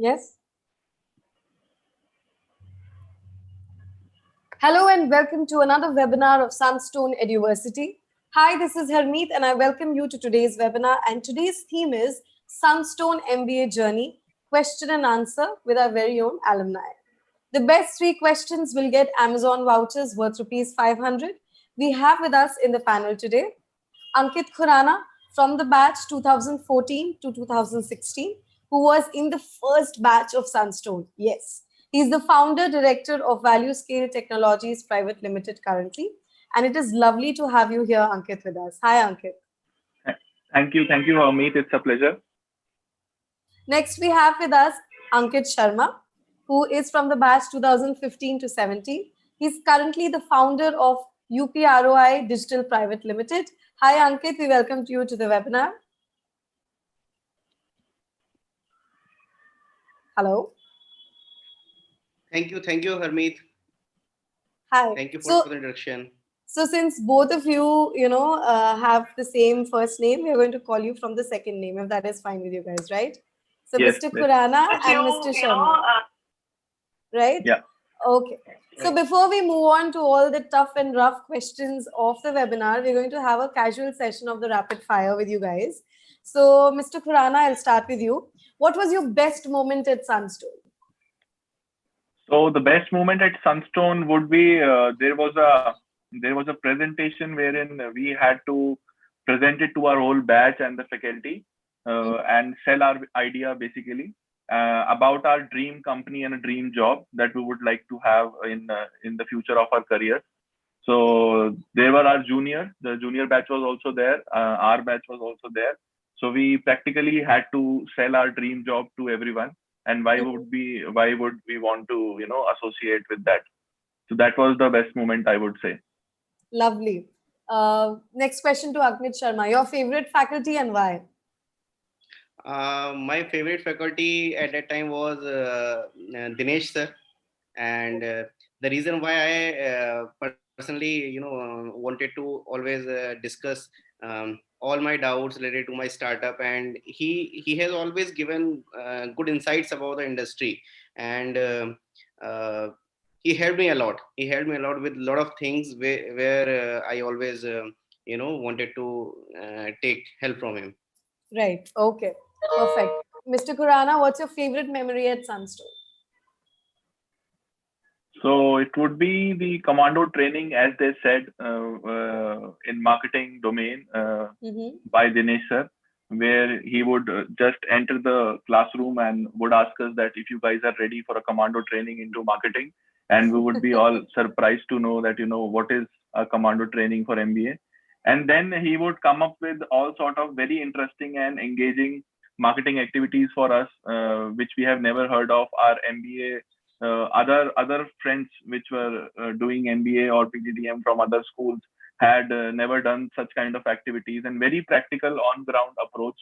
Yes. Hello and welcome to another webinar of Sunstone University. Hi, this is Harmeet and I welcome you to today's webinar. And today's theme is Sunstone MBA Journey, question and answer with our very own alumni. The best 3 questions will get Amazon vouchers worth rupees 500. We have with us in the panel today Ankit Khurana from the batch 2014 to 2016, who was in the first batch of Sunstone. Yes, he's the founder director of Value Scale Technologies Private Limited currently. And it is lovely to have you here, Ankit, with us. Hi, Ankit. Thank you, Amit. It's a pleasure. Next, we have with us Ankit Sharma, who is from the batch 2015 to 17. He's currently the founder of UPROI Digital Private Limited. Hi, Ankit. We welcome you to the webinar. Hello. Thank you, Harmeet. Hi. Thank you for the introduction. So since both of you, have the same first name, we're going to call you from the second name, if that is fine with you guys, right? So yes, Mr. Khurana and Mr. Sharma. Right? Yeah. Okay. So before we move on to all the tough and rough questions of the webinar, we're going to have a casual session of the rapid fire with you guys. So Mr. Khurana, I'll start with you. What was your best moment at Sunstone? So the best moment at Sunstone would be there was a presentation wherein we had to present it to our whole batch and the faculty and sell our idea basically about our dream company and a dream job that we would like to have in the future of our career. So there were our juniors. The junior batch was also there. Our batch was also there. So we practically had to sell our dream job to everyone. And why would we want to associate with that? So that was the best moment, I would say. Lovely. Next question to Ankit Sharma. Your favorite faculty and why? My favorite faculty at that time was Dinesh sir, and the reason why I personally wanted to always discuss all my doubts related to my startup, and he has always given good insights about the industry, and he helped me a lot. He helped me a lot with a lot of things where I always wanted to take help from him. Right. Okay. Perfect. Mr. Khurana, what's your favorite memory at Sunstone? So it would be the commando training, as they said, in marketing domain by Dinesh sir, where he would just enter the classroom and would ask us that if you guys are ready for a commando training into marketing, and we would be all surprised to know that what is a commando training for MBA. And then he would come up with all sort of very interesting and engaging marketing activities for us, which we have never heard of. Our MBA, other friends which were doing MBA or Pgpm from other schools had never done such kind of activities, and very practical on ground approach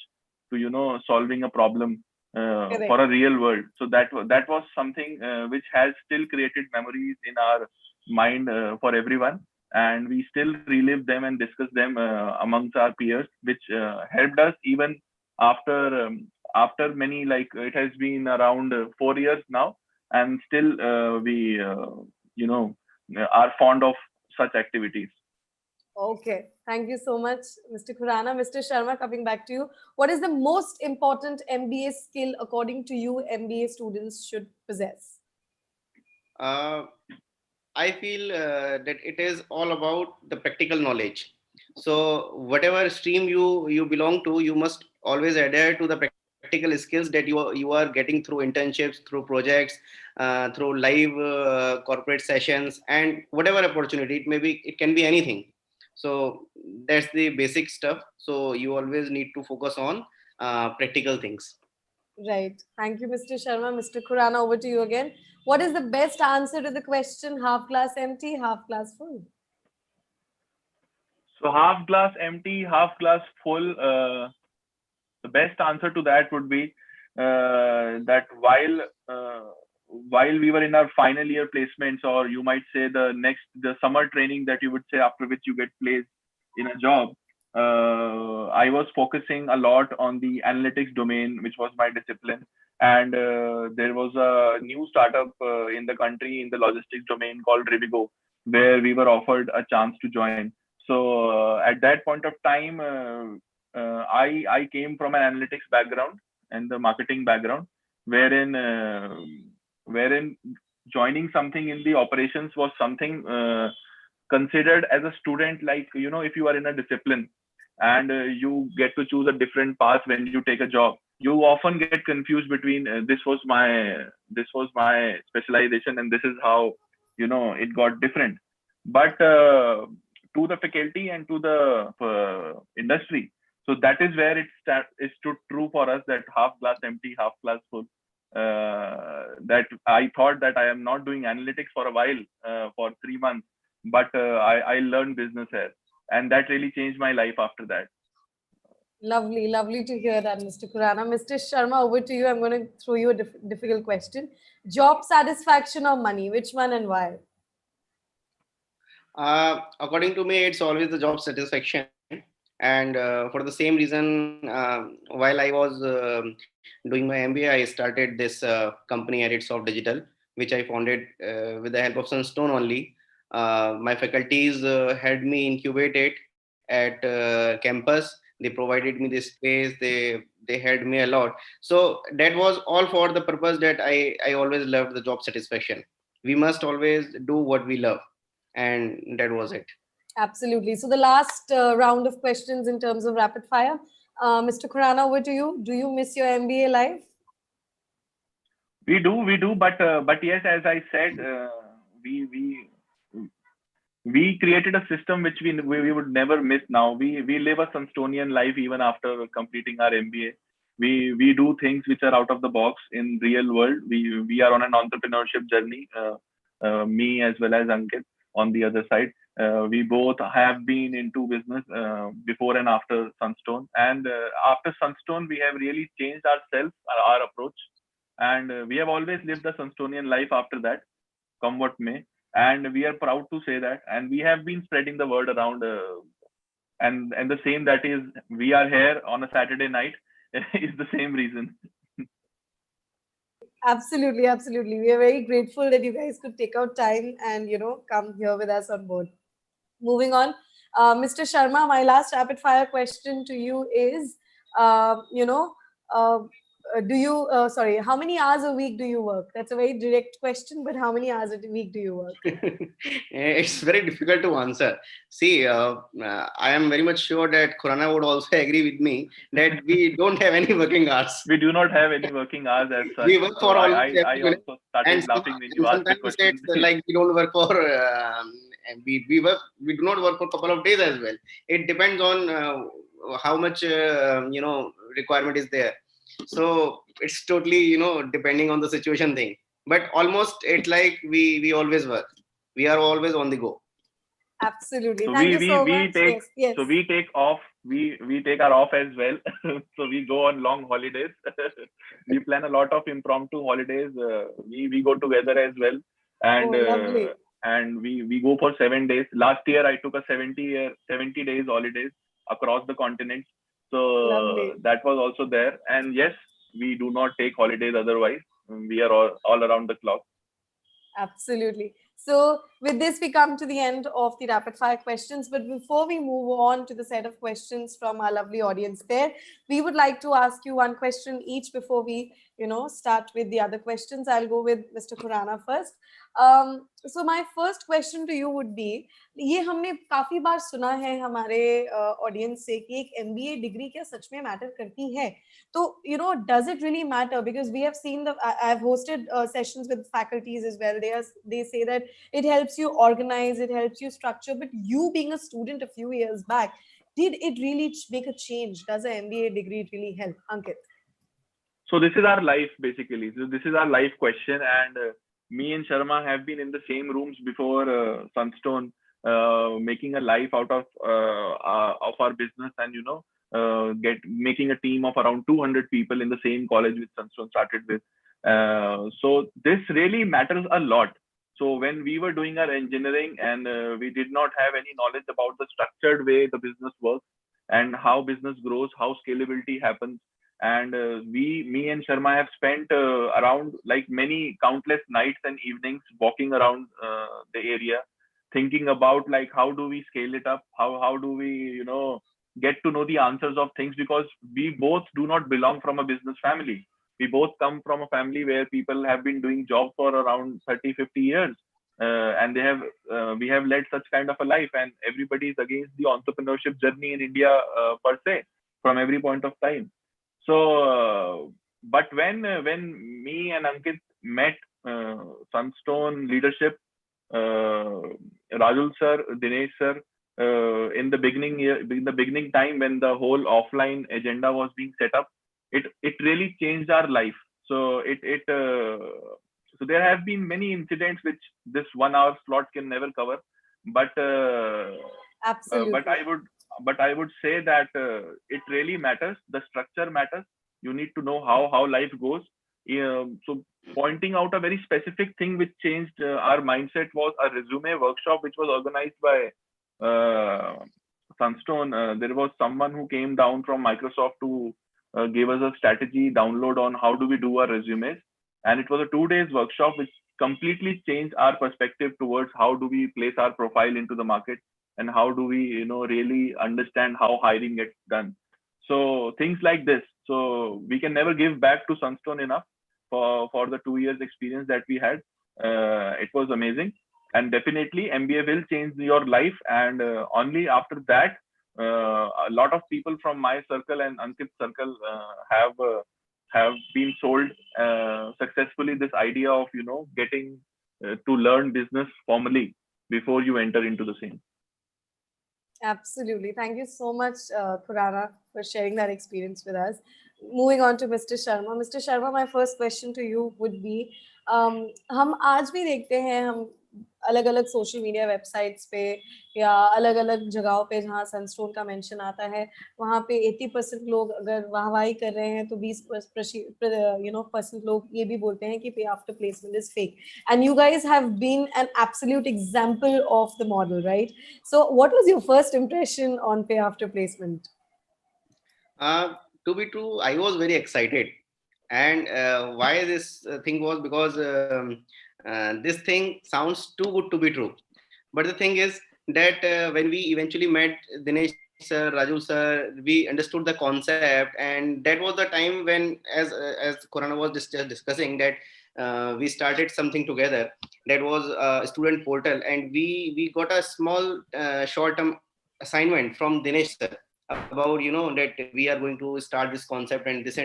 to solving a problem for a real world. So that was something which has still created memories in our mind for everyone, and we still relive them and discuss them amongst our peers, which helped us even after many, like it has been around 4 years now, and still we are fond of such activities. Okay, thank you so much, Mr. Khurana. Mr. Sharma, coming back to you, what is the most important MBA skill according to you MBA students should possess? I feel that it is all about the practical knowledge. So whatever stream you belong to, you must always adhere to the practical skills that you are getting through internships, through projects, through live corporate sessions, and whatever opportunity it can be anything. So that's the basic stuff. So you always need to focus on practical things. Right. Thank you, Mr. Sharma. Mr. Khurana, over to you again. What is the best answer to the question, half glass empty, half glass full? So half glass empty, half glass full. The best answer to that would be that while we were in our final year placements, or you might say the summer training that you would say after which you get placed in a job, I was focusing a lot on the analytics domain, which was my discipline. and there was a new startup in the country in the logistics domain called Rivigo, where we were offered a chance to join. So at that point of time, I came from an analytics background and the marketing background, wherein wherein joining something in the operations was something considered as a student, like, if you are in a discipline and you get to choose a different path when you take a job, you often get confused between this was my specialization and this is how it got different. But to the faculty and to the industry, so that is where it stood true for us, that half glass empty, half glass full. That I thought that I am not doing analytics for a while, for 3 months, but I learned business here, and that really changed my life after that. Lovely, lovely to hear that, Mr. Khurana. Mr. Sharma, over to you. I'm going to throw you a difficult question. Job satisfaction or money? Which one and why? According to me, it's always the job satisfaction. And for the same reason, while I was doing my MBA, I started this company, Edits of Digital, which I founded with the help of Sunstone only. My faculties had me incubated at campus. They provided me this space. They had me a lot. So that was all for the purpose that I always loved the job satisfaction. We must always do what we love, and that was it. Absolutely. So the last round of questions in terms of rapid fire. Mr. Khurana, over to you. Do you miss your MBA life? We do, but yes, as I said, we we we created a system which we would never miss. Now we live a Sunstonian life even after completing our MBA. We do things which are out of the box in real world. We are on an entrepreneurship journey. Me as well as Ankit on the other side. We both have been into business before and after Sunstone, and after Sunstone we have really changed ourselves, our approach, and we have always lived the Sunstonian life after that, come what may. And we are proud to say that, and we have been spreading the word around, and the same, that is, we are here on a Saturday night is the same reason. Absolutely, absolutely. We are very grateful that you guys could take out time and come here with us on board. Moving on, Mr. Sharma, my last rapid fire question to you is, do you, sorry, how many hours a week do you work? That's a very direct question, but how many hours a week do you work? It's very difficult to answer. See, I am very much sure that Khurana would also agree with me that we don't have any working hours. We do not have any working hours as such. We work for almost I also started laughing when you asked the question. It's like we don't work for, we do not work for a couple of days as well. It depends on how much, requirement is there. So it's totally, depending on the situation thing. But almost it's like we always work. We are always on the go. Absolutely. So Thank you so much. take Yes. so we take off. We take our off as well. So we go on long holidays. We plan a lot of impromptu holidays. We go together as well, and lovely. And we go for 7 days. Last year I took a 70 days holidays across the continent. So that was also there. And yes, we do not take holidays otherwise. We are all around the clock. Absolutely. So with this, we come to the end of the rapid fire questions. But before we move on to the set of questions from our lovely audience there, we would like to ask you one question each before we, start with the other questions. I'll go with Mr. Khurana first. So my first question to you would be, ये हमने काफी बार सुना है हमारे audience से कि एक MBA degree क्या सच में मैटर करती है? तो does it really matter? Because we have seen I've hosted sessions with faculties as well. They say that it helps you organize, it helps you structure. But you being a student a few years back, did it really make a change? Does an MBA degree really help, Ankit? So this is our life basically. So this is our life question, and me and Sharma have been in the same rooms before Sunstone, making a life out of our business, and making a team of around 200 people in the same college which Sunstone started with. So this really matters a lot. So when we were doing our engineering, and we did not have any knowledge about the structured way the business works and how business grows, how scalability happens, And me and Sharma have spent around like many countless nights and evenings walking around the area, thinking about like how do we scale it up, how do we get to know the answers of things, because we both do not belong from a business family. We both come from a family where people have been doing jobs for around 30-50 years, and we have led such kind of a life, and everybody is against the entrepreneurship journey in India per se, from every point of time. So but when me and Ankit met Sunstone leadership, uh, Rajul sir, Dinesh sir, in the beginning time when the whole offline agenda was being set up, it really changed our life. So so there have been many incidents which this 1 hour slot can never cover, but Absolutely. but I would say that it really matters. The structure matters. You need to know how life goes. So pointing out a very specific thing which changed our mindset was a resume workshop which was organized by Sunstone. There was someone who came down from Microsoft to give us a strategy download on how do we do our resumes, and it was a 2 days workshop which completely changed our perspective towards how do we place our profile into the market, and how do we really understand how hiring gets done. So things like this. So we can never give back to Sunstone enough for the 2 years experience that we had. It was amazing, and definitely MBA will change your life. And only after that, a lot of people from my circle and Ankit's circle have been sold successfully this idea of getting to learn business formally before you enter into the same. Absolutely. Thank you so much, Khurana, for sharing that experience with us. Moving on to Mr. Sharma. Mr. Sharma, my first question to you would be, हम आज भी देखते हैं, हम अलग अलग social media websites पे या अलग अलग जगहों पे जहाँ सनस्टोन का मेंशन आता है, वहाँ पे 80% लोग अगर वाहवाही कर रहे हैं तो 20% लोग ये भी बोलते हैं कि pay after placement is fake, and you guys have been an absolute example of the model, right? So what was your first impression on pay after placement? To be true, I was very excited. And why this thing was because this thing sounds too good to be true. But the thing is that when we eventually met Dinesh sir, Raju sir, we understood the concept, and that was the time when, as Corona was just discussing, that we started something together. That was a student portal, and we got a small short-term assignment from Dinesh sir about that we are going to start this concept and this,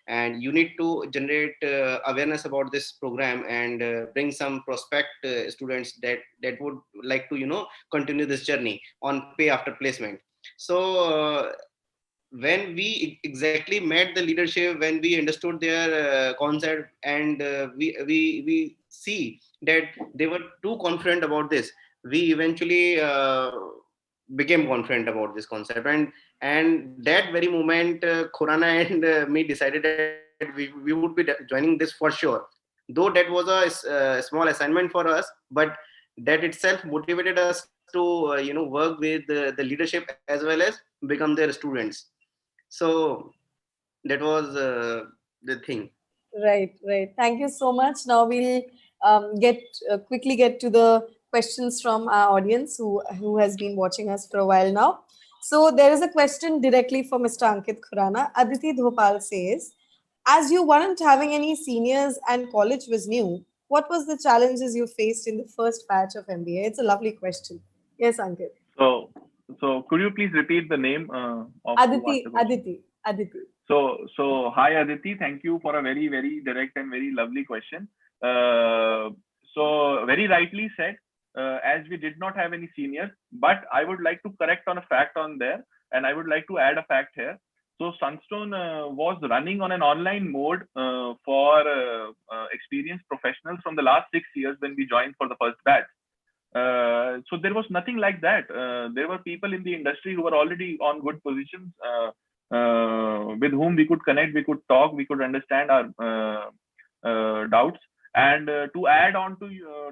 and you need to generate awareness about this program and bring some prospect students that would like to continue this journey on pay after placement. So when we exactly met the leadership, when we understood their concept, and we see that they were too confident about this, we eventually became confident about this concept. And that very moment, Khurana and me decided that we would be joining this for sure. Though that was a small assignment for us, but that itself motivated us to work with the leadership as well as become their students. So that was the thing. Right. Thank you so much. Now we'll quickly get to the questions from our audience who has been watching us for a while now. So there is a question directly for Mr. Ankit Khurana. Aditi Dhopal says, as you weren't having any seniors and college was new, what was the challenges you faced in the first batch of MBA? It's a lovely question. Yes, Ankit. So could you please repeat the name of who asked the question? Aditi. So hi Aditi, thank you for a very, very direct and very lovely question. So very rightly said, as we did not have any seniors, but I would like to correct on a fact on there, and I would like to add a fact here. So Sunstone was running on an online mode for experienced professionals from the last 6 years when we joined for the first batch. So there was nothing like that. There were people in the industry who were already on good positions, with whom we could connect, we could talk, we could understand our doubts. And to add on to your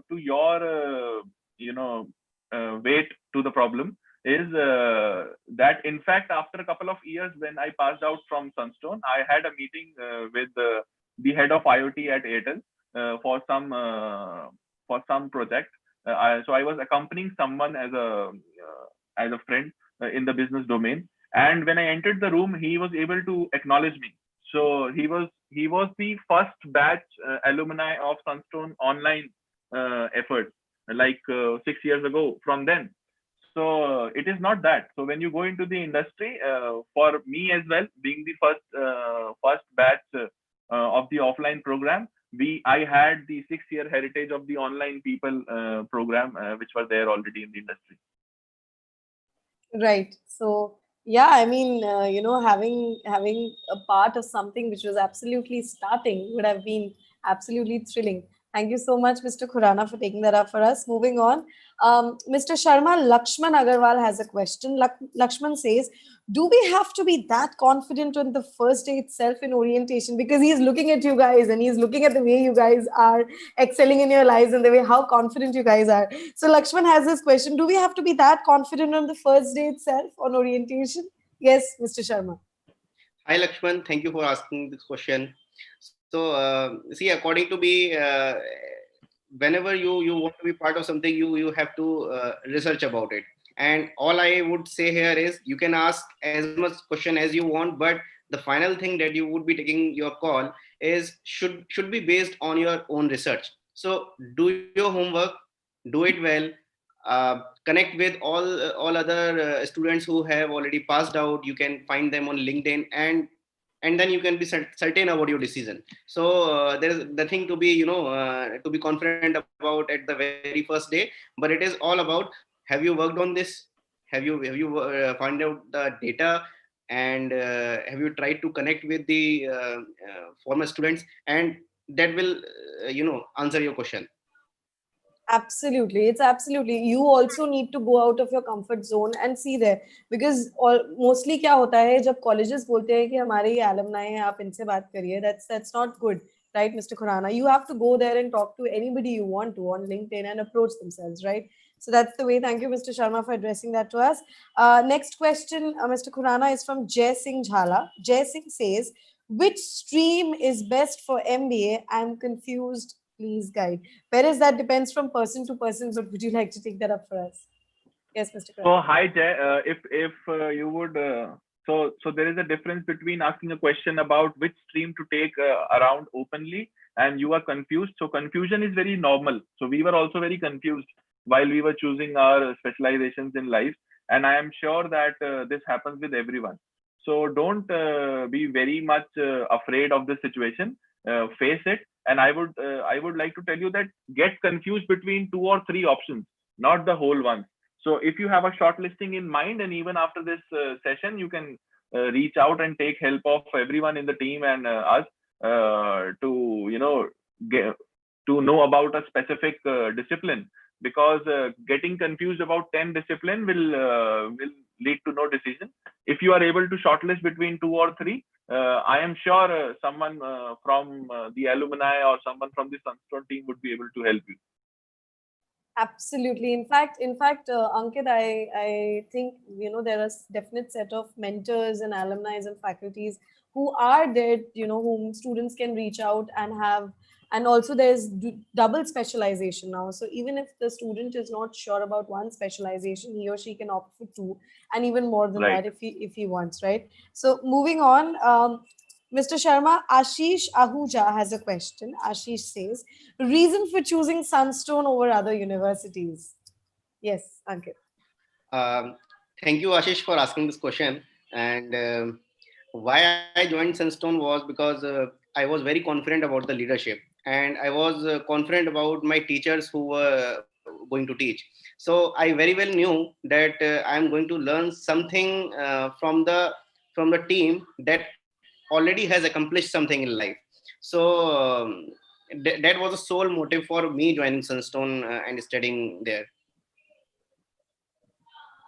weight to the problem, is that in fact after a couple of years when I passed out from Sunstone, I had a meeting with the head of IoT at Airtel for some project. So I was accompanying someone as a friend in the business domain, and when I entered the room, he was able to acknowledge me. So he was the first batch alumni of Sunstone online effort, like 6 years ago from then. So it is not that. So when you go into the industry, for me as well, being the first batch of the offline program, I had the 6 year heritage of the online people program, which were there already in the industry. Right. So yeah, I mean, having a part of something which was absolutely starting would have been absolutely thrilling. Thank you so much, Mr. Khurana, for taking that up for us. Moving on, Mr. Sharma, Lakshman Agarwal has a question. Lakshman says, do we have to be that confident on the first day itself in orientation? Because he's looking at you guys and he's looking at the way you guys are excelling in your lives and the way how confident you guys are. So Lakshman has this question. Do we have to be that confident on the first day itself on orientation? Yes, Mr. Sharma. Hi, Lakshman. Thank you for asking this question. So, see, according to me, whenever you want to be part of something, you have to research about it. And all I would say here is you can ask as much question as you want, but the final thing that you would be taking your call is should be based on your own research. So do your homework, do it well, connect with all other students who have already passed out. You can find them on LinkedIn, and then you can be certain about your decision. So there's nothing to be to be confident about at the very first day, but it is all about, have you worked on this, have you found out the data, and have you tried to connect with the former students, and that will answer your question. Absolutely. It's absolutely. You also need to go out of your comfort zone and see there. Because mostly क्या होता है जब colleges बोलते हैं कि हमारे ये alumni हैं आप इनसे बात करिए, that's not good, right, Mr. Khurana? You have to go there and talk to anybody you want to on LinkedIn and approach themselves, right? So that's the way. Thank you, Mr. Sharma, for addressing that to us. Next question, Mr. Khurana, is from Jay Singh Jhala. Jay Singh says, which stream is best for MBA? I'm confused. Please guide. Whereas that depends from person to person, but would you like to take that up for us? Yes, Mr. Kran. So hi Jay, if you would, so there is a difference between asking a question about which stream to take around openly, and you are confused. So confusion is very normal. So we were also very confused while we were choosing our specializations in life, and I am sure that this happens with everyone. So don't be very much afraid of the situation. Face it, and I would like to tell you that get confused between 2 or 3 options, not the whole one. So if you have a short listing in mind, and even after this session, you can reach out and take help of everyone in the team and us to get to know about a specific discipline. Because getting confused about 10 discipline will lead to no decision. If you are able to shortlist between 2 or 3, I am sure someone from the alumni or someone from the Sunstone team would be able to help you. Absolutely. In fact, Ankit, I think there are definite set of mentors and alumni and faculties who are there, whom students can reach out and have. And also there's double specialization now. So even if the student is not sure about one specialization, he or she can opt for 2, and even more than Right. that if he wants, right? So moving on, Mr. Sharma, Ashish Ahuja has a question. Ashish says, reason for choosing Sunstone over other universities? Yes, Ankit. Thank you, Ashish, for asking this question. And why I joined Sunstone was because I was very confident about the leadership, and I was confident about my teachers who were going to teach. So I very well knew that I am going to learn something from the team that already has accomplished something in life. So that was the sole motive for me joining Sunstone and studying there.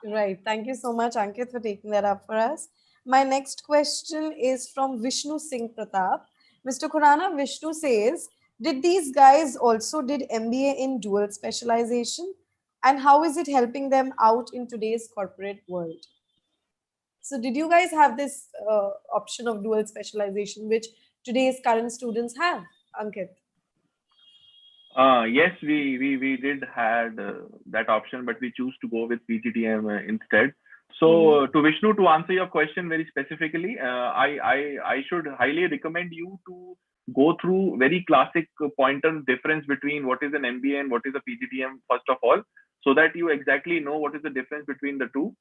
Right. Thank you so much, Ankit, for taking that up for us. My next question is from Vishnu Singh Pratap. Mr. Khurana, Vishnu says, did these guys also did MBA in dual specialization? and how is it helping them out in today's corporate world? So did you guys have this option of dual specialization, which today's current students have, Ankit? Yes, we did had that option, but we choose to go with PGTM instead. So to Vishnu, to answer your question very specifically, I should highly recommend you to go through very classic pointer difference between what is an MBA and what is a PGTM first of all, so that you exactly know what is the difference between the two.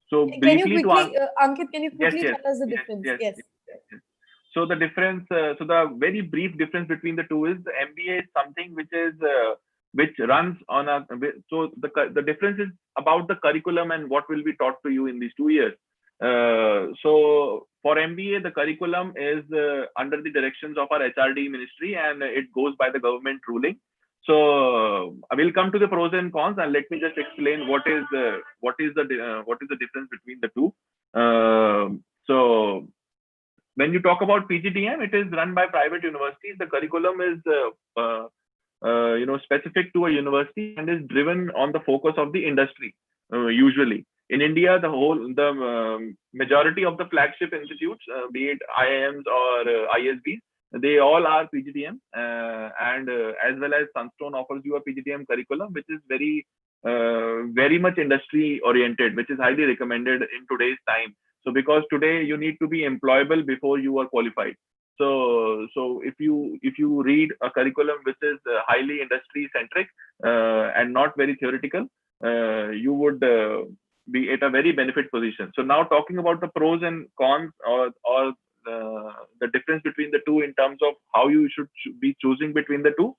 So Can you briefly to quickly, answer, Ankit, can you yes, quickly yes, tell us the yes, difference? yes, Yes. yes, yes. So the difference, so the very brief difference between the two is the MBA is something which runs on a. So the difference is about the curriculum and what will be taught to you in these 2 years. So for MBA, the curriculum is under the directions of our HRD ministry, and it goes by the government ruling. So I will come to the pros and cons, and let me just explain what is the difference between the two. So when you talk about PGTM, it is run by private universities. The curriculum is specific to a university and is driven on the focus of the industry. Usually in India, the majority of the flagship institutes, be it IIMs or ISBs, they all are PGTM, and as well as Sunstone offers you a PGTM curriculum, which is very much industry oriented, which is highly recommended in today's time. So because today you need to be employable before you are qualified. So if you read a curriculum which is highly industry centric and not very theoretical, you would be at a very benefit position. So now talking about the pros and cons, or the difference between the two in terms of how you should be choosing between the two.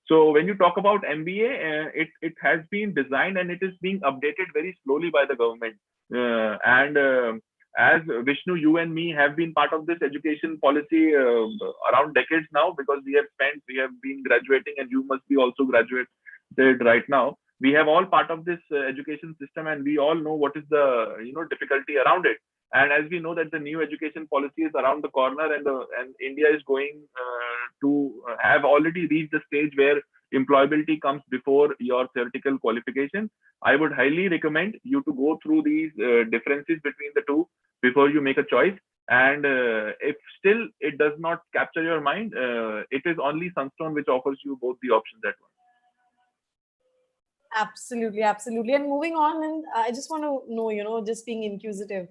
So when you talk about MBA, it has been designed and it is being updated very slowly by the government. And as Vishnu, you and me have been part of this education policy around decades now, because we have been graduating, and you must be also graduated right now. We have all part of this education system, and we all know what is the difficulty around it. And as we know that the new education policy is around the corner, and India is going to have already reached the stage where employability comes before your theoretical qualification. I would highly recommend you to go through these differences between the two before you make a choice. And if still it does not capture your mind, it is only Sunstone which offers you both the options at once. Absolutely, absolutely. And moving on, and I just want to know, just being inquisitive,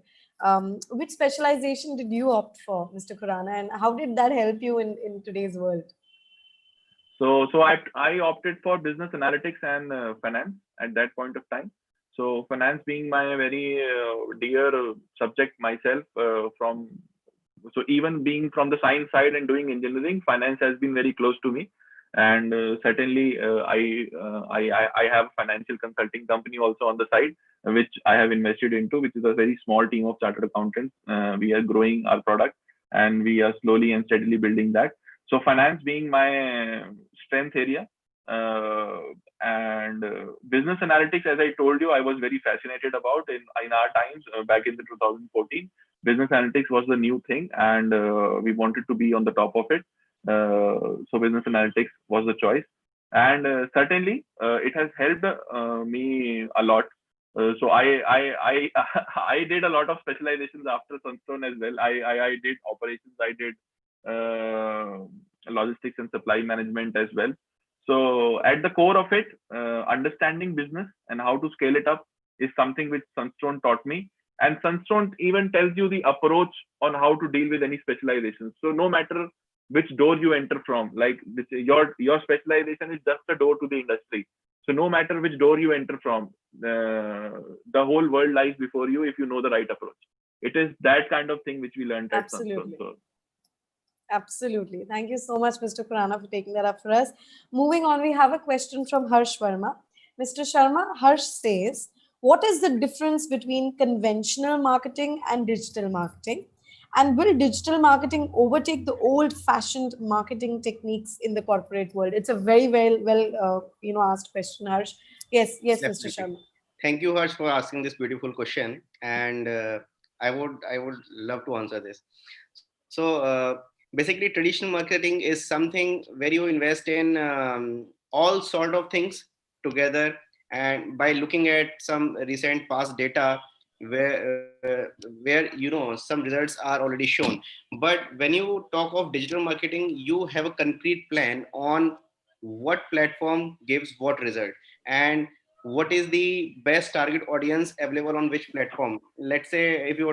which specialization did you opt for, Mr. Khurana, and how did that help you in today's world? So I opted for business analytics and finance at that point of time. So finance being my very dear subject myself, so even being from the science side and doing engineering, finance has been very close to me. And certainly I have a financial consulting company also on the side, which I have invested into, which is a very small team of chartered accountants. We are growing our product, and we are slowly and steadily building that. So finance being my strength area, and business analytics, as I told you, I was very fascinated about in our times back in the 2014. Business analytics was the new thing, and we wanted to be on the top of it. So business analytics was the choice, and certainly it has helped me a lot. So I I did a lot of specializations after Sunstone as well. I did operations, I did logistics and supply management as well. So at the core of it, understanding business and how to scale it up is something which Sunstone taught me. And Sunstone even tells you the approach on how to deal with any specialization. So no matter which door you enter from, like your specialization is just a door to the industry. So no matter which door you enter from, the whole world lies before you if you know the right approach. It is that kind of thing which we learned at Sunstone. So. Absolutely. Thank you so much, Mr. Khurana, for taking that up for us. Moving on, we have a question from Harsh Verma. Mr. Sharma, Harsh says, what is the difference between conventional marketing and digital marketing? And will digital marketing overtake the old-fashioned marketing techniques in the corporate world? It's a very well asked question, Harsh. Yes, Definitely. Mr. Sharma. Thank you, Harsh, for asking this beautiful question, and I would love to answer this. So basically, traditional marketing is something where you invest in all sort of things together, and by looking at some recent past data where some results are already shown. But when you talk of digital marketing, you have a concrete plan on what platform gives what result, and what is the best target audience available on which platform. Let's say if you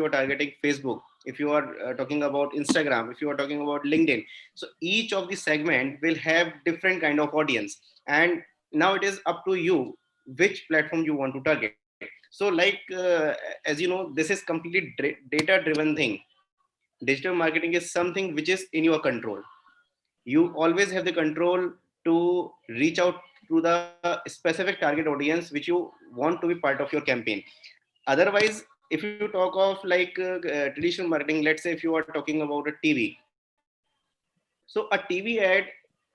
are targeting Facebook, if you are talking about Instagram, if you are talking about LinkedIn, so each of the segment will have different kind of audience, and now it is up to you which platform you want to target. So like as you know, this is completely data driven thing. Digital marketing is something which is in your control. You always have the control to reach out to the specific target audience which you want to be part of your campaign. Otherwise, if you talk of like traditional marketing, let's say if you are talking about a TV, so a TV ad,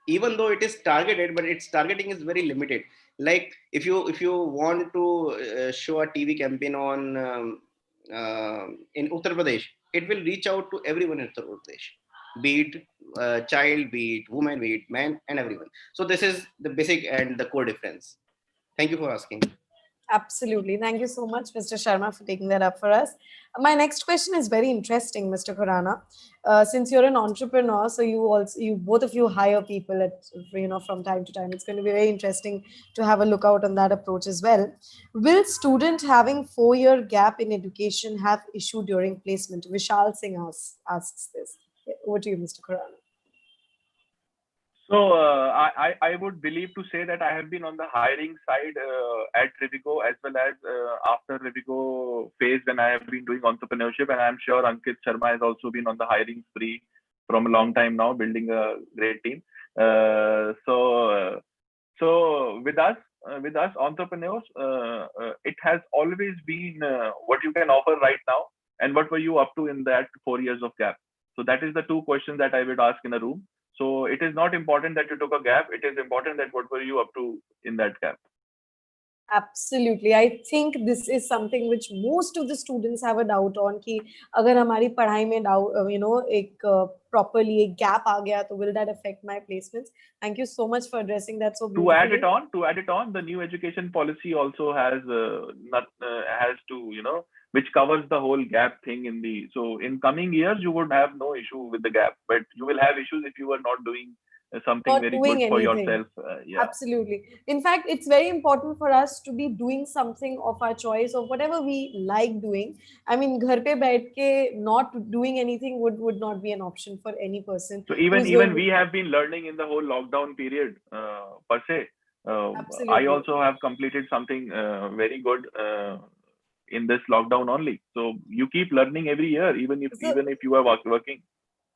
even though it is targeted, but its targeting is very limited. Like if you want to show a TV campaign on in Uttar Pradesh, it will reach out to everyone in Uttar Pradesh, be it child, be it woman, be it man, and everyone. So this is the basic and the core difference. Thank you for asking. Absolutely. Thank you so much, Mr. Sharma, for taking that up for us. My next question is very interesting, Mr. Khurana. Since you're an entrepreneur, so you both of you hire people from time to time. It's going to be very interesting to have a look out on that approach as well. Will student having 4-year gap in education have issue during placement? Vishal Singh asks this. Over to you, Mr. Khurana. So I would believe to say that I have been on the hiring side at Rivigo, as well as after Rivigo phase when I have been doing entrepreneurship, and I'm sure Ankit Sharma has also been on the hiring spree from a long time now, building a great team. So with us entrepreneurs, it has always been what you can offer right now, and what were you up to in that 4 years of gap. So that is the two questions that I would ask in a room. So it is not important that you took a gap. It is important that what were you up to in that gap. Absolutely. I think this is something which most of the students have a doubt on कि अगर हमारी पढ़ाई में एक properly एक gap आ गया तो will that affect my placements? Thank you so much for addressing that so beautifully. To add it on, the new education policy also has which covers the whole gap thing so in coming years you would have no issue with the gap, but you will have issues if you are not doing something Not very doing good for anything. yourself. Yeah. Absolutely. In fact, it's very important for us to be doing something of our choice or whatever we like doing. I mean, ghar pe baith ke not doing anything would not be an option for any person. So even we have been learning in the whole lockdown period per se. I also have completed something very good in this lockdown only. So you keep learning every year, even if you are working.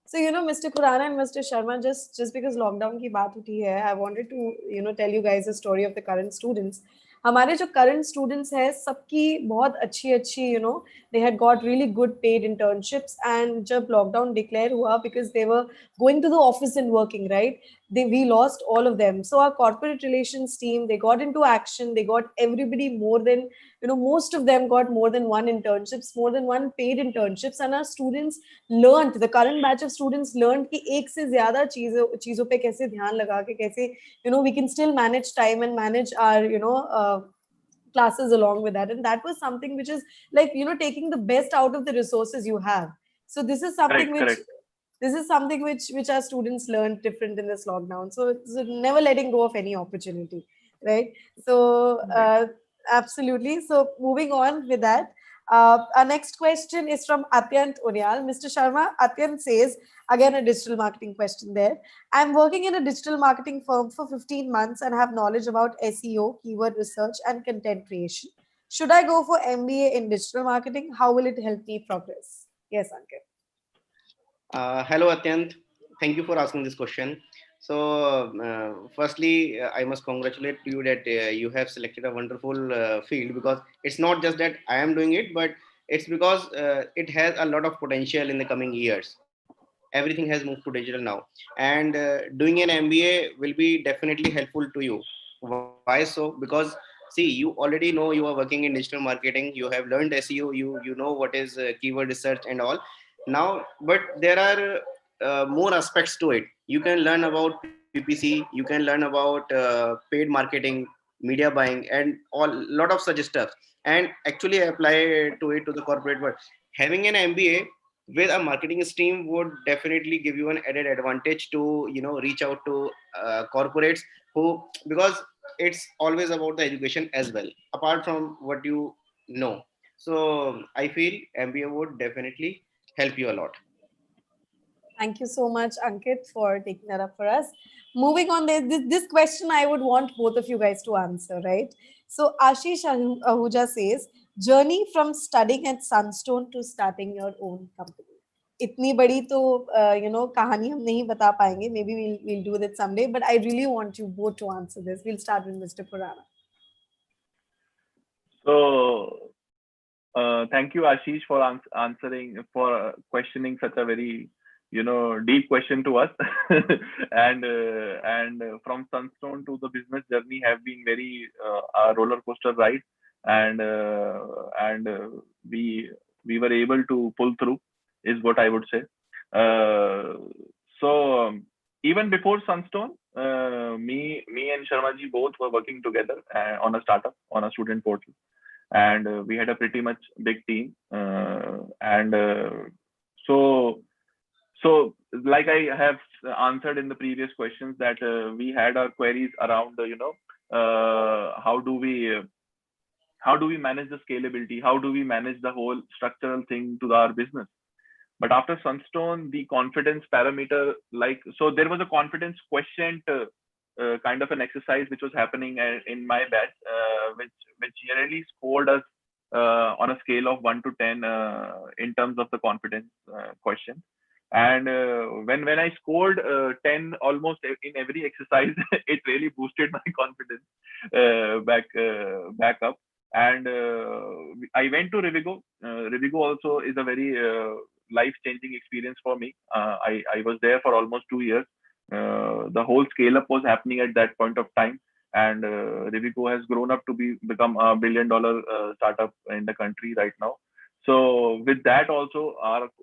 So, Mr. Khurana and Mr. Sharma, just because lockdown की बात उठी है, I wanted to, tell you guys the story of the current students. हमारे जो current students हैं, सबकी बहुत अच्छी, they had got really good paid internships, and जब lockdown declare हुआ, because they were going to the office and working, right? We lost all of them. So our corporate relations team, they got into action. They got everybody more than, most of them got more than one internships, more than one paid internships, and our students learned, the current batch of students learned कि एक से ज़्यादा चीज़ों पे कैसे ध्यान लगा के कैसे, we can still manage time and manage our, classes along with that. And that was something which is like, taking the best out of the resources you have. So this is something Correct. This is something which our students learned different in this lockdown. So it's never letting go of any opportunity, right? So absolutely. So moving on with that, our next question is from Atyant Unyal. Mr. Sharma, Atyant says, again a digital marketing question there. I'm working in a digital marketing firm for 15 months and have knowledge about SEO, keyword research, and content creation. Should I go for MBA in digital marketing? How will it help me progress? Yes, Ankit. Hello, Atyant. Thank you for asking this question. So, firstly, I must congratulate you that you have selected a wonderful field, because it's not just that I am doing it, but it's because it has a lot of potential in the coming years. Everything has moved to digital now, and doing an MBA will be definitely helpful to you. Why so? Because see, you already know you are working in digital marketing. You have learned SEO. You know what is keyword research and all. Now, but there are more aspects to it. You can learn about PPC. You can learn about paid marketing. media buying, and all lot of such stuff. And actually apply to it to the corporate world. Having an MBA with a marketing stream would definitely give you an added advantage to reach out to corporates who, because it's always about the education as well, apart from what you know. So I feel MBA would definitely help you a lot. Thank you so much, Ankit, for taking that up for us. Moving on, this question I would want both of you guys to answer, right? So Ashish Ahuja says, journey from studying at Sunstone to starting your own company. इतनी बड़ी तो कहानी हम नहीं बता पाएंगे. Maybe we'll do that someday. But I really want you both to answer this. We'll start with Mr. Purana. So thank you, Ashish, for questioning such a very deep question to us. and from Sunstone to the business journey have been very a roller coaster ride, and we were able to pull through, is what I would say. Even before Sunstone, me and Sharma ji both were working together on a startup, on a student portal, and we had a pretty much big team. So like I have answered in the previous questions, that we had our queries around how do we manage the scalability, how do we manage the whole structural thing to our business. But after Sunstone, the confidence parameter, so there was a confidence quotient kind of an exercise which was happening in my batch, which really scored us on a scale of 1 to 10 in terms of the confidence quotient. And when I scored 10 almost in every exercise, it really boosted my confidence back up. And I went to Rivigo. Rivigo also is a very life-changing experience for me. I was there for almost 2 years. The whole scale-up was happening at that point of time, and Rivigo has grown up to become a $1 billion startup in the country right now. So with that also,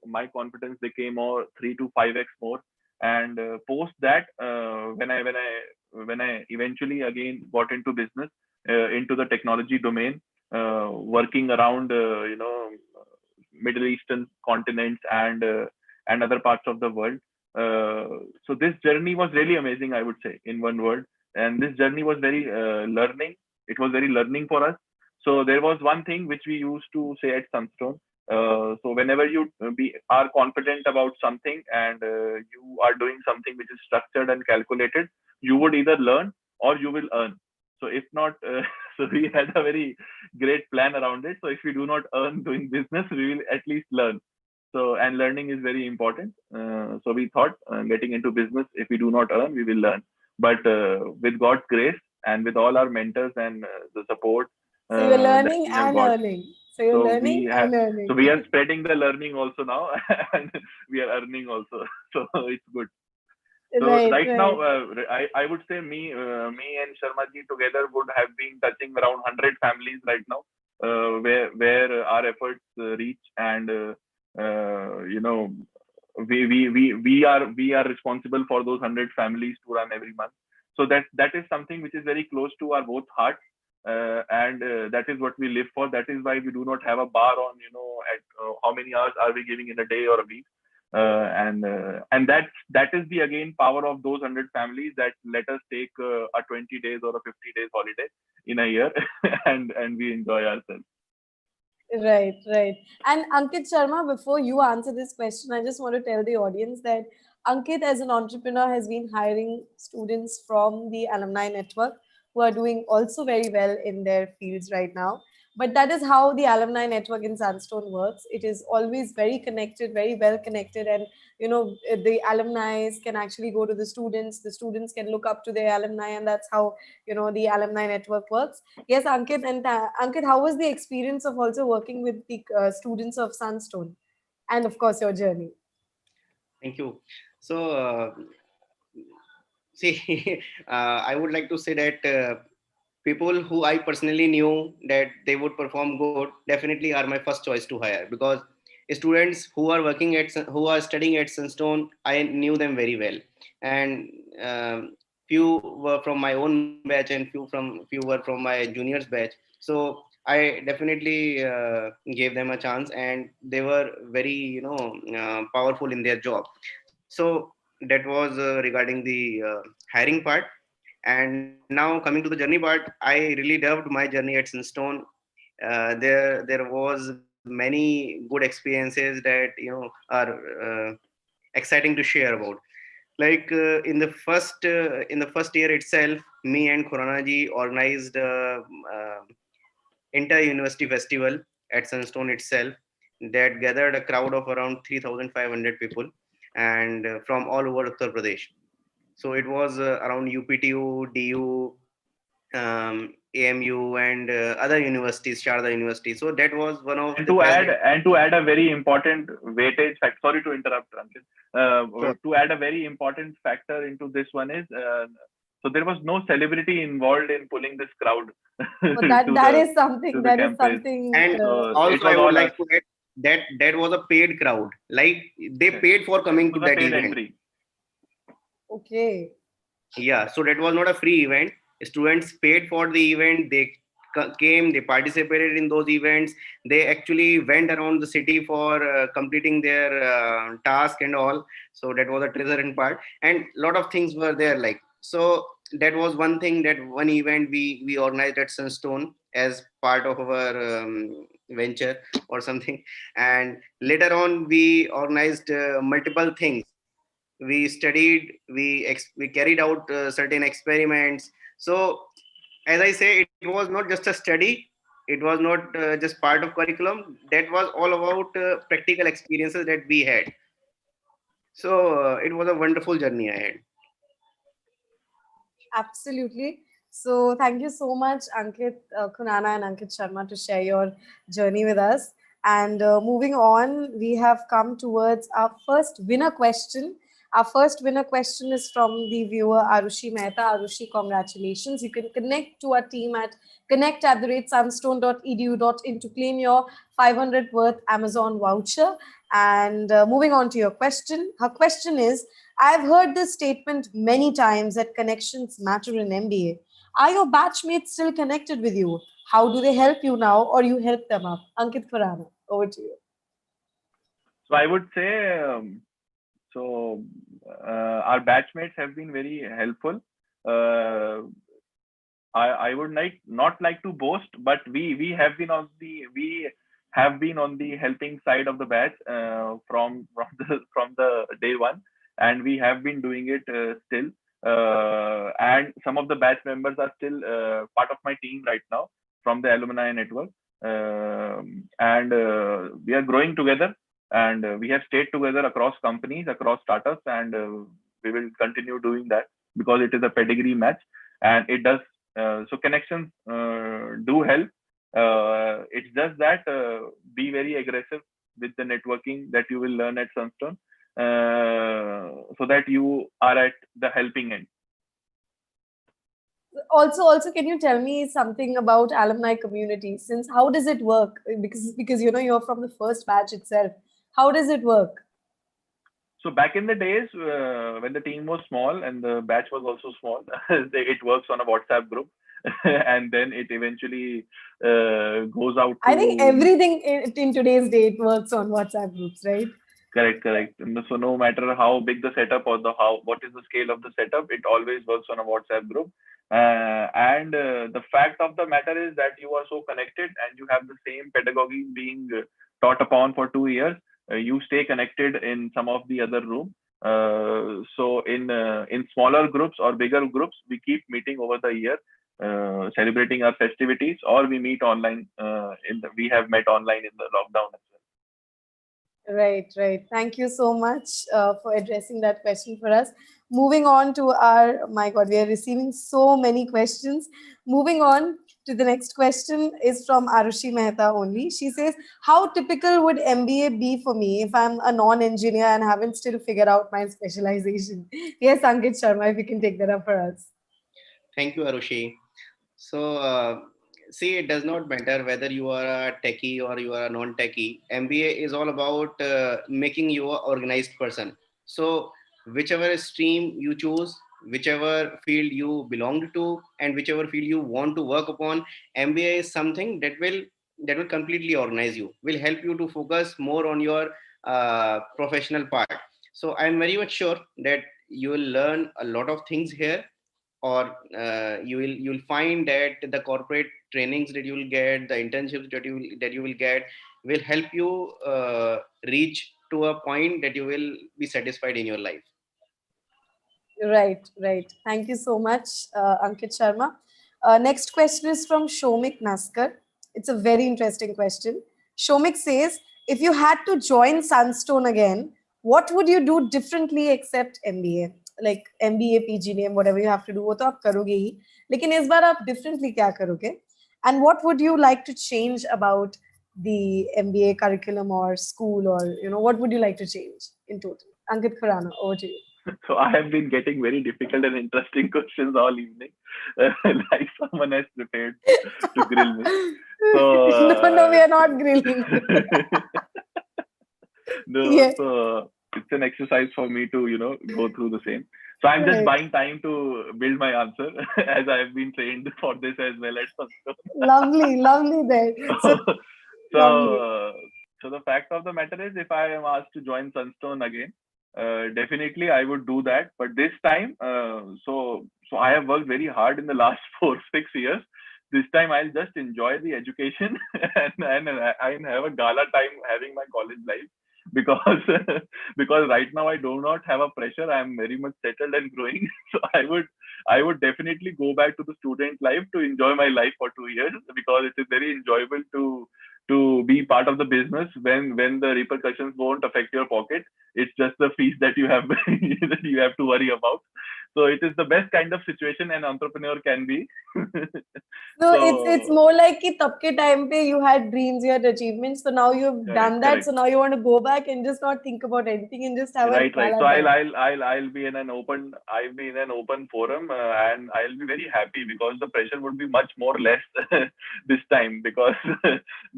my confidence became 3 to 5x more. And post that, when I eventually again got into business, into the technology domain, working around Middle Eastern continents and other parts of the world. So this journey was really amazing, I would say, in one word. And this journey was very learning. It was very learning for us. So there was one thing which we used to say at Sunstone. So whenever you are confident about something, and you are doing something which is structured and calculated, you would either learn or you will earn. So if not, so we had a very great plan around it. So if we do not earn doing business, we will at least learn. So, and learning is very important. So we thought, getting into business, if we do not earn, we will learn. But with God's grace and with all our mentors and the support, so you're learning and earning. So you're learning and earning. So we are spreading the learning also now, and we are earning also. So it's good. So right now, I would say me and Sharma ji together would have been touching around 100 families right now, where our efforts reach, and we are responsible for those 100 families to run every month. So that is something which is very close to our both hearts, and that is what we live for. That is why we do not have a bar on at how many hours are we giving in a day or a week. And that is the again power of those 100 families that let us take a 20 days or a 50 days holiday in a year, and we enjoy ourselves. Right. And Ankit Sharma, before you answer this question, I just want to tell the audience that Ankit, as an entrepreneur, has been hiring students from the Alumni Network who are doing also very well in their fields right now. But that is how the Alumni Network in Sunstone works. It is always very connected, very well connected. And, the alumni can actually go to the students can look up to their alumni. And that's how, the Alumni Network works. Yes, Ankit. And Ankit, how was the experience of also working with the students of Sunstone? And of course, your journey. Thank you. So, see, I would like to say that people who I personally knew that they would perform good definitely are my first choice to hire, because students who are studying at Sunstone, I knew them very well, and few were from my own batch and few were from my juniors batch. So I definitely gave them a chance, and they were very powerful in their job. So that was regarding the hiring part. And now coming to the journey part, I really loved my journey at Sunstone. There was many good experiences that are exciting to share about. Like in the first year itself, me and Khuranaji organized entire university festival at Sunstone itself, that gathered a crowd of around 3,500 people, and from all over Uttar Pradesh. So it was around UPTU, DU, AMU, and other universities, Sharda University. So that was one of the best. And to add a very important weightage fact, sorry to interrupt, Ankit. Sure. To add a very important factor into this one is, so there was no celebrity involved in pulling this crowd But that is something. That is campus. something. And It also, was I would all like to add that was a paid crowd. Like they paid for coming to a that paid event. entry. Okay. Yeah, so that was not a free event. Students paid for the event. They came, they participated in those events. They actually went around the city for completing their task and all. So that was a treasure part, and a lot of things were there. Like, so that was one thing, that one event we organized at Sunstone as part of our venture or something. And later on, we organized multiple things. We studied, we carried out certain experiments. So as I say, it was not just a study, it was not just part of curriculum. That was all about practical experiences that we had. So it was a wonderful journey I had. Absolutely. So thank you so much, Ankit Khunana and Ankit Sharma, to share your journey with us. And moving on, we have come towards our first winner question. Our first winner question is from the viewer Arushi Mehta. Arushi, congratulations. You can connect to our team at connect@sunstone.edu.in to claim your 500 worth Amazon voucher. And moving on to your question, her question is, I've heard this statement many times that connections matter in MBA. Are your batchmates still connected with you? How do they help you now, or you help them up? Ankit Khurana, over to you. So I would say, so our batchmates have been very helpful. I would not like to boast, but we have been on the helping side of the batch from the day one, and we have been doing it still. And some of the batch members are still part of my team right now from the alumni network, and we are growing together, and we have stayed together across companies, across startups, and we will continue doing that because it is a pedigree match, and it does. So connections do help. It's just that be very aggressive with the networking that you will learn at Sunstone, so that you are at the helping end. Also, can you tell me something about alumni community? Since how does it work? Because you're from the first batch itself. How does it work? So back in the days when the team was small and the batch was also small, it works on a WhatsApp group, and then it eventually goes out to. I think everything in today's day it works on WhatsApp groups, right? Correct. So no matter how big the setup or what is the scale of the setup, it always works on a WhatsApp group. And the fact of the matter is that you are so connected and you have the same pedagogy being taught upon for 2 years. You stay connected in some of the other room. So in smaller groups or bigger groups, we keep meeting over the year, celebrating our festivities, or we meet online. We have met online in the lockdown as well. Right. Thank you so much for addressing that question for us. Moving on to my God, we are receiving so many questions. Moving on to the next question is from Arushi Mehta only. She says, how typical would MBA be for me if I'm a non-engineer and haven't still figured out my specialization? Yes, Ankit Sharma, if you can take that up for us. Thank you, Arushi. So, see, it does not matter whether you are a techie or you are a non-techie. MBA is all about making you an organized person. So, whichever stream you choose, whichever field you belong to and whichever field you want to work upon. MBA is something that will completely organize you, will help you to focus more on your professional part. So I'm very much sure that you will learn a lot of things here, or you'll find that the corporate trainings that you will get, the internships that you will get, will help you reach to a point that you will be satisfied in your life. Right, right. Thank you so much, Ankit Sharma. Next question is from Shomik Naskar. It's a very interesting question. Shomik says, if you had to join Sunstone again, what would you do differently except MBA? Like MBA, Pgpm, whatever you have to do, वो तो आप करोगे ही. लेकिन इस बार आप differently क्या करोगे? And what would you like to change about the MBA curriculum or school, or what would you like to change in total? Ankit Khurana, over to you. So I have been getting very difficult and interesting questions all evening, like someone has prepared to grill me. So no, we are not grilling. No, Yeah. so it's an exercise for me to go through the same. So I'm just Right. buying time to build my answer, as I have been trained for this as well at Sunstone. Lovely there. So, lovely. So the fact of the matter is, if I am asked to join Sunstone again, definitely I would do that. But this time, so I have worked very hard in the last 4-6 years. This time I'll just enjoy the education and I have a gala time having my college life, because because right now I do not have a pressure. I'm very much settled and growing. So I would definitely go back to the student life to enjoy my life for 2 years, because it is very enjoyable to be part of the business when the repercussions won't affect your pocket. It's just the fees that you have that you have to worry about. So it is the best kind of situation an entrepreneur can be. So it's more like कि तब के time पे you had dreams, you had achievements. So now you've done that. Correct. So now you want to go back and just not think about anything and just have a Right. gala So time. I'll be in an open forum, and I'll be very happy, because the pressure would be much more less this time, because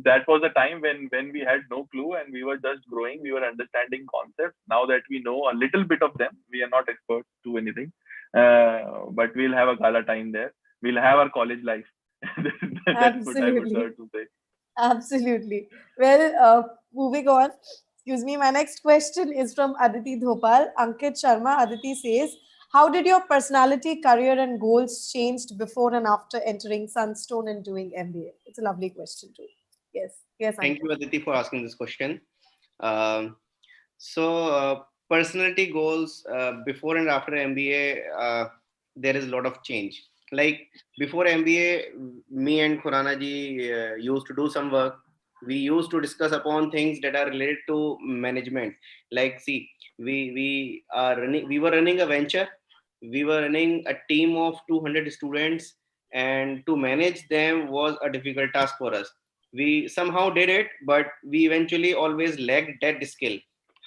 that was a time when we had no clue and we were just growing. We were understanding concepts. Now that we know a little bit of them, we are not experts to anything, but we'll have a gala time there. We'll have our college life. That's what I would Absolutely. to say. Absolutely. Well, moving on. Excuse me. My next question is from Aditi Dhopal. Ankit Sharma. Aditi says, how did your personality, career, and goals changed before and after entering Sunstone and doing MBA? It's a lovely question too. Yes. Yes, Thank Ankit. you, Aditi, for asking this question. So personality goals before and after MBA, there is a lot of change. Like before MBA, me and Khurana ji used to do some work. We used to discuss upon things that are related to management. Like, see, we were running a venture. We were running a team of 200 students, and to manage them was a difficult task for us. We somehow did it, but we eventually always lacked that skill.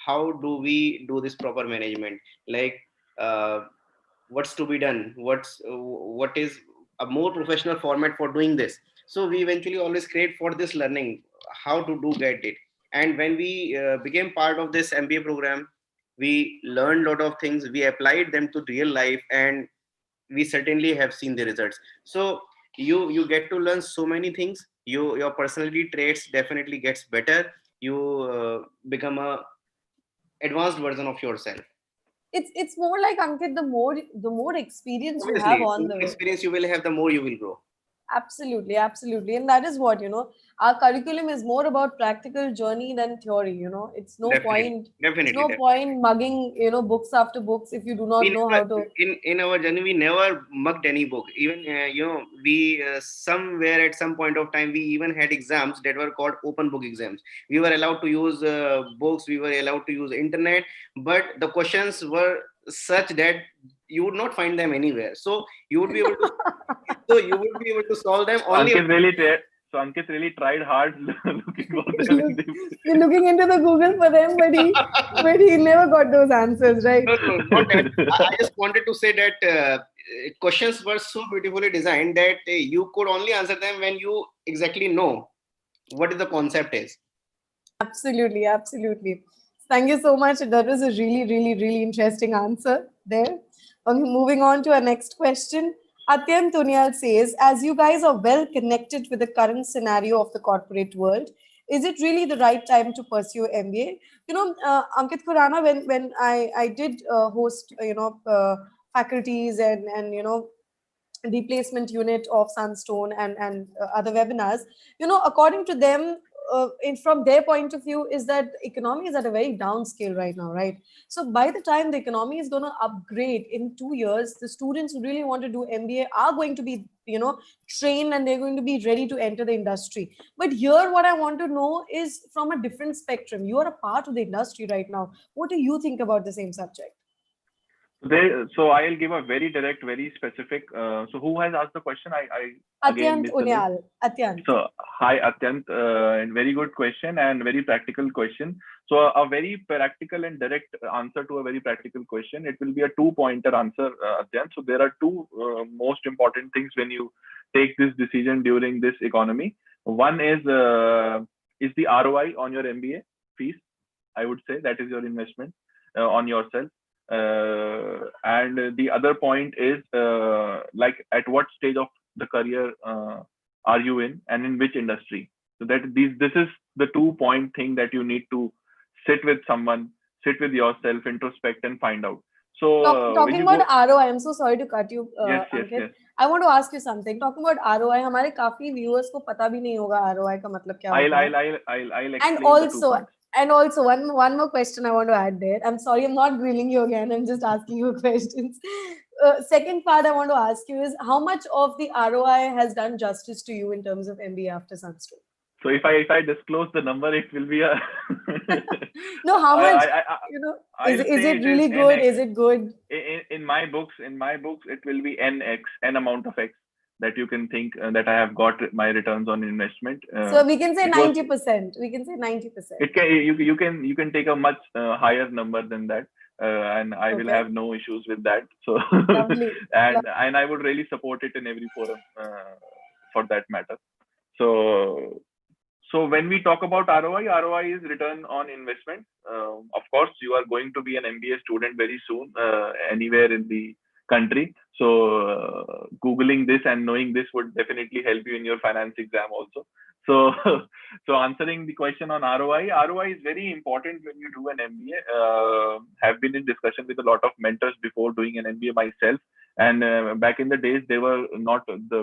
How do we do this proper management? Like, uh, what's to be done? What is a more professional format for doing this? So we eventually always create for this learning how to do get it. And when we became part of this MBA program, we learned a lot of things. We applied them to real life, and we certainly have seen the results. So you get to learn so many things. Your personality traits definitely gets better. You become a advanced version of yourself. It's more like, Ankit, the more experience you have Obviously, the on more the way. experience you will have, the more you will grow. Absolutely, absolutely. And that is what, our curriculum is more about practical journey than theory. It's no Definitely, point, it's definitely, no definitely. point mugging, books after books if you do We not know never how to. in our journey we never mugged any book. Even we somewhere at some point of time we even had exams that were called open book exams. We were allowed to use books. We were allowed to use internet, but the questions were such that you would not find them anywhere. So you would be able to solve them So only. Ankit really tried hard looking for them in Look, the. you're looking into the Google for them, but he never got those answers, right? No, no, not that. I just wanted to say that questions were so beautifully designed that you could only answer them when you exactly know what is the concept is. Absolutely, absolutely. Thank you so much. That was a really, really, really interesting answer there. Okay, moving on to our next question. Atyant Tunyal says, as you guys are well connected with the current scenario of the corporate world, is it really the right time to pursue MBA? Ankit Khurana, when I did host, faculties and the placement unit of Sunstone and other webinars, according to them, from their point of view, is that the economy is at a very downscale right now, right? So by the time the economy is going to upgrade in 2 years, the students who really want to do MBA are going to be, trained, and they're going to be ready to enter the industry. But here, what I want to know is from a different spectrum. You are a part of the industry right now. What do you think about the same subject? So I'll give a very direct, very specific. So who has asked the question? I again Atyant missed the name. Unyal. Atyant. So hi Atyant, and very good question and very practical question. So a very practical and direct answer to a very practical question. It will be a two-pointer answer, Atyant. So there are two most important things when you take this decision during this economy. One is the ROI on your MBA fees. I would say that is your investment on yourself. And the other point is like at what stage of the career are you in and in which industry. So that this is the 2 point thing that you need to sit with someone, sit with yourself, introspect and find out. So when Talking you about go, ROI, I'm so sorry to cut you, yes, yes, Ankit. yes. I want to ask you something. Talking about ROI, हमारे काफी viewers को पता भी नहीं होगा ROI का मतलब क्या I'll होता है. I'll I'll I'll, I'll And explain the 2 points. also one more question I want to add there. I'm sorry, I'm not grilling you again. I'm just asking you questions. Second part I want to ask you is how much of the ROI has done justice to you in terms of MBA after Sunstone? So if I disclose the number, it will be a No, how much? I'll Is say it really good? NX. Is it good? In my books, it will be n amount of x that you can think that I have got my returns on investment. So we can say It was 90%. We can say 90%. it can you can take a much higher number than that, and I will Okay. have no issues with that. So Lovely. and I would really support it in every forum for that matter. So when we talk about ROI is return on investment. Of course, you are going to be an MBA student very soon, anywhere in the country. So Googling this and knowing this would definitely help you in your finance exam also. So, so answering the question on ROI is very important when you do an MBA. Have been in discussion with a lot of mentors before doing an MBA myself. And back in the days, the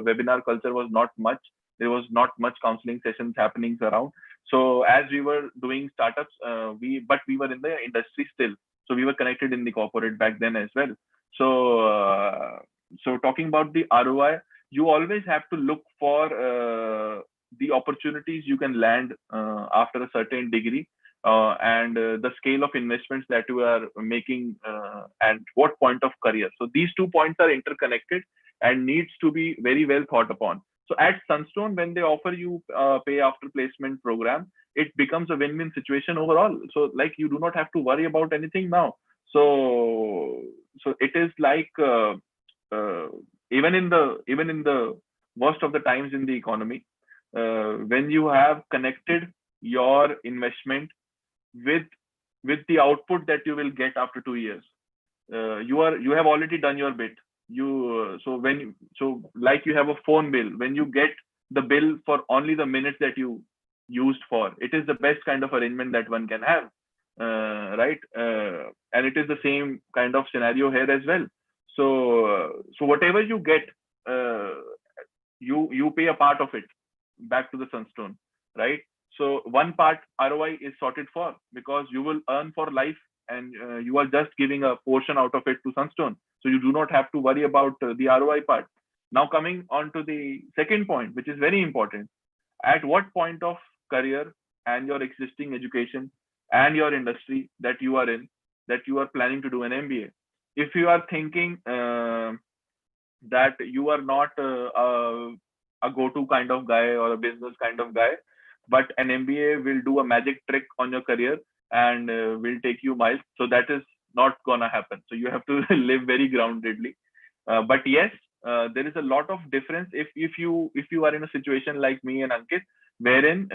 webinar culture was not much. There was not much counseling sessions happening around. So as we were doing startups, we were in the industry still. So we were connected in the corporate back then as well. So talking about the ROI, you always have to look for the opportunities you can land after a certain degree, and the scale of investments that you are making, and what point of career. So these 2 points are interconnected and needs to be very well thought upon. So at Sunstone, when they offer you pay after placement program, it becomes a win-win situation overall. So like you do not have to worry about anything now. So it is like even in the worst of the times in the economy, when you have connected your investment with the output that you will get after 2 years, you have already done your bit. So like you have a phone bill, when you get the bill for only the minutes that you used for, it is the best kind of arrangement that one can have, right? And it is the same kind of scenario here as well. So whatever you get, you pay a part of it back to the Sunstone, right? So one part ROI is sorted for, because you will earn for life, and you are just giving a portion out of it to Sunstone. So you do not have to worry about the ROI part. Now coming on to the second point, which is very important. At what point of career and your existing education and your industry that you are in, that you are planning to do an MBA? If you are thinking that you are not a go-to kind of guy or a business kind of guy, but an MBA will do a magic trick on your career and will take you miles. So that is not gonna happen. So you have to live very groundedly. But yes, there is a lot of difference if you are in a situation like me and Ankit, wherein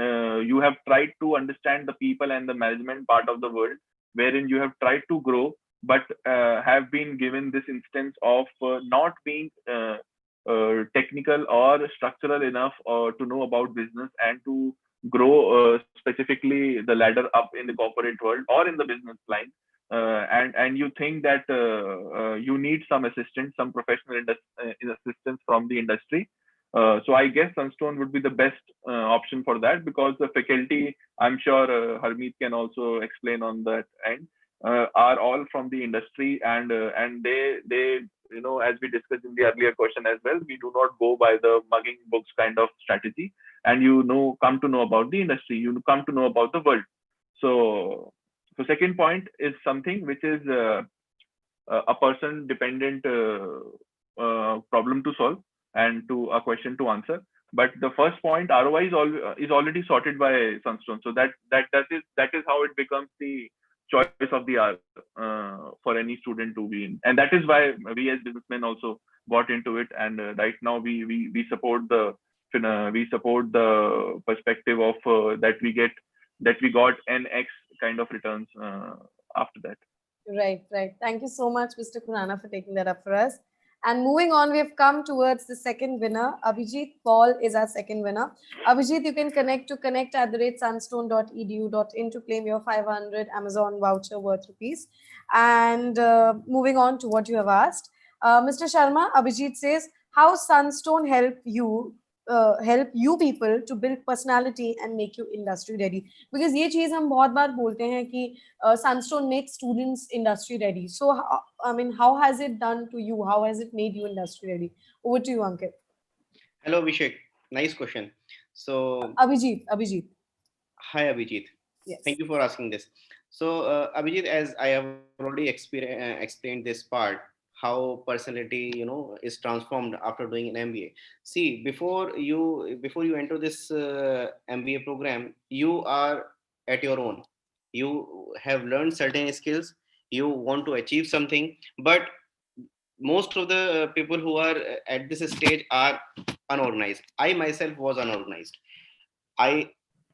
you have tried to understand the people and the management part of the world, wherein you have tried to grow but have been given this instance of not being technical or structural enough to know about business and to grow specifically the ladder up in the corporate world or in the business line. And you think that you need some assistance, some professional assistance from the industry. So I guess Sunstone would be the best option for that, because the faculty, I'm sure Harmeet can also explain on that end, are all from the industry, and they as we discussed in the earlier question as well, we do not go by the mugging books kind of strategy, and come to know about the industry, you come to know about the world. So second point is something which is a person dependent problem to solve and to a question to answer. But the first point, ROI is already sorted by Sunstone. So that is how it becomes the choice of the hour for any student to be in. And that is why we as businessmen also got into it. And right now we support the perspective of that we got an X kind of returns after that. Right, right. Thank you so much, Mr. Khurana, for taking that up for us. And moving on, we have come towards the second winner. Abhijit Paul is our second winner. Abhijit, you can connect@sunstone.edu.in to claim your 500 Amazon voucher worth rupees. And moving on to what you have asked, Mr. Sharma, Abhijit says, how Sunstone help you people to build personality and make you industry ready? Because ये चीज हम बहुत बार बोलते हैं कि Sunstone makes students industry ready. So I mean, how has it done to you? How has it made you industry ready? Over to you, Ankit. Hello, Abhishek. Nice question. So Abhijit. Hi, Abhijit. Yes. Thank you for asking this. So Abhijit, as I have already explained this part, how personality is transformed after doing an MBA. See, before you enter this MBA program, you are at your own. You have learned certain skills. You want to achieve something, but most of the people who are at this stage are unorganized. I myself was unorganized. I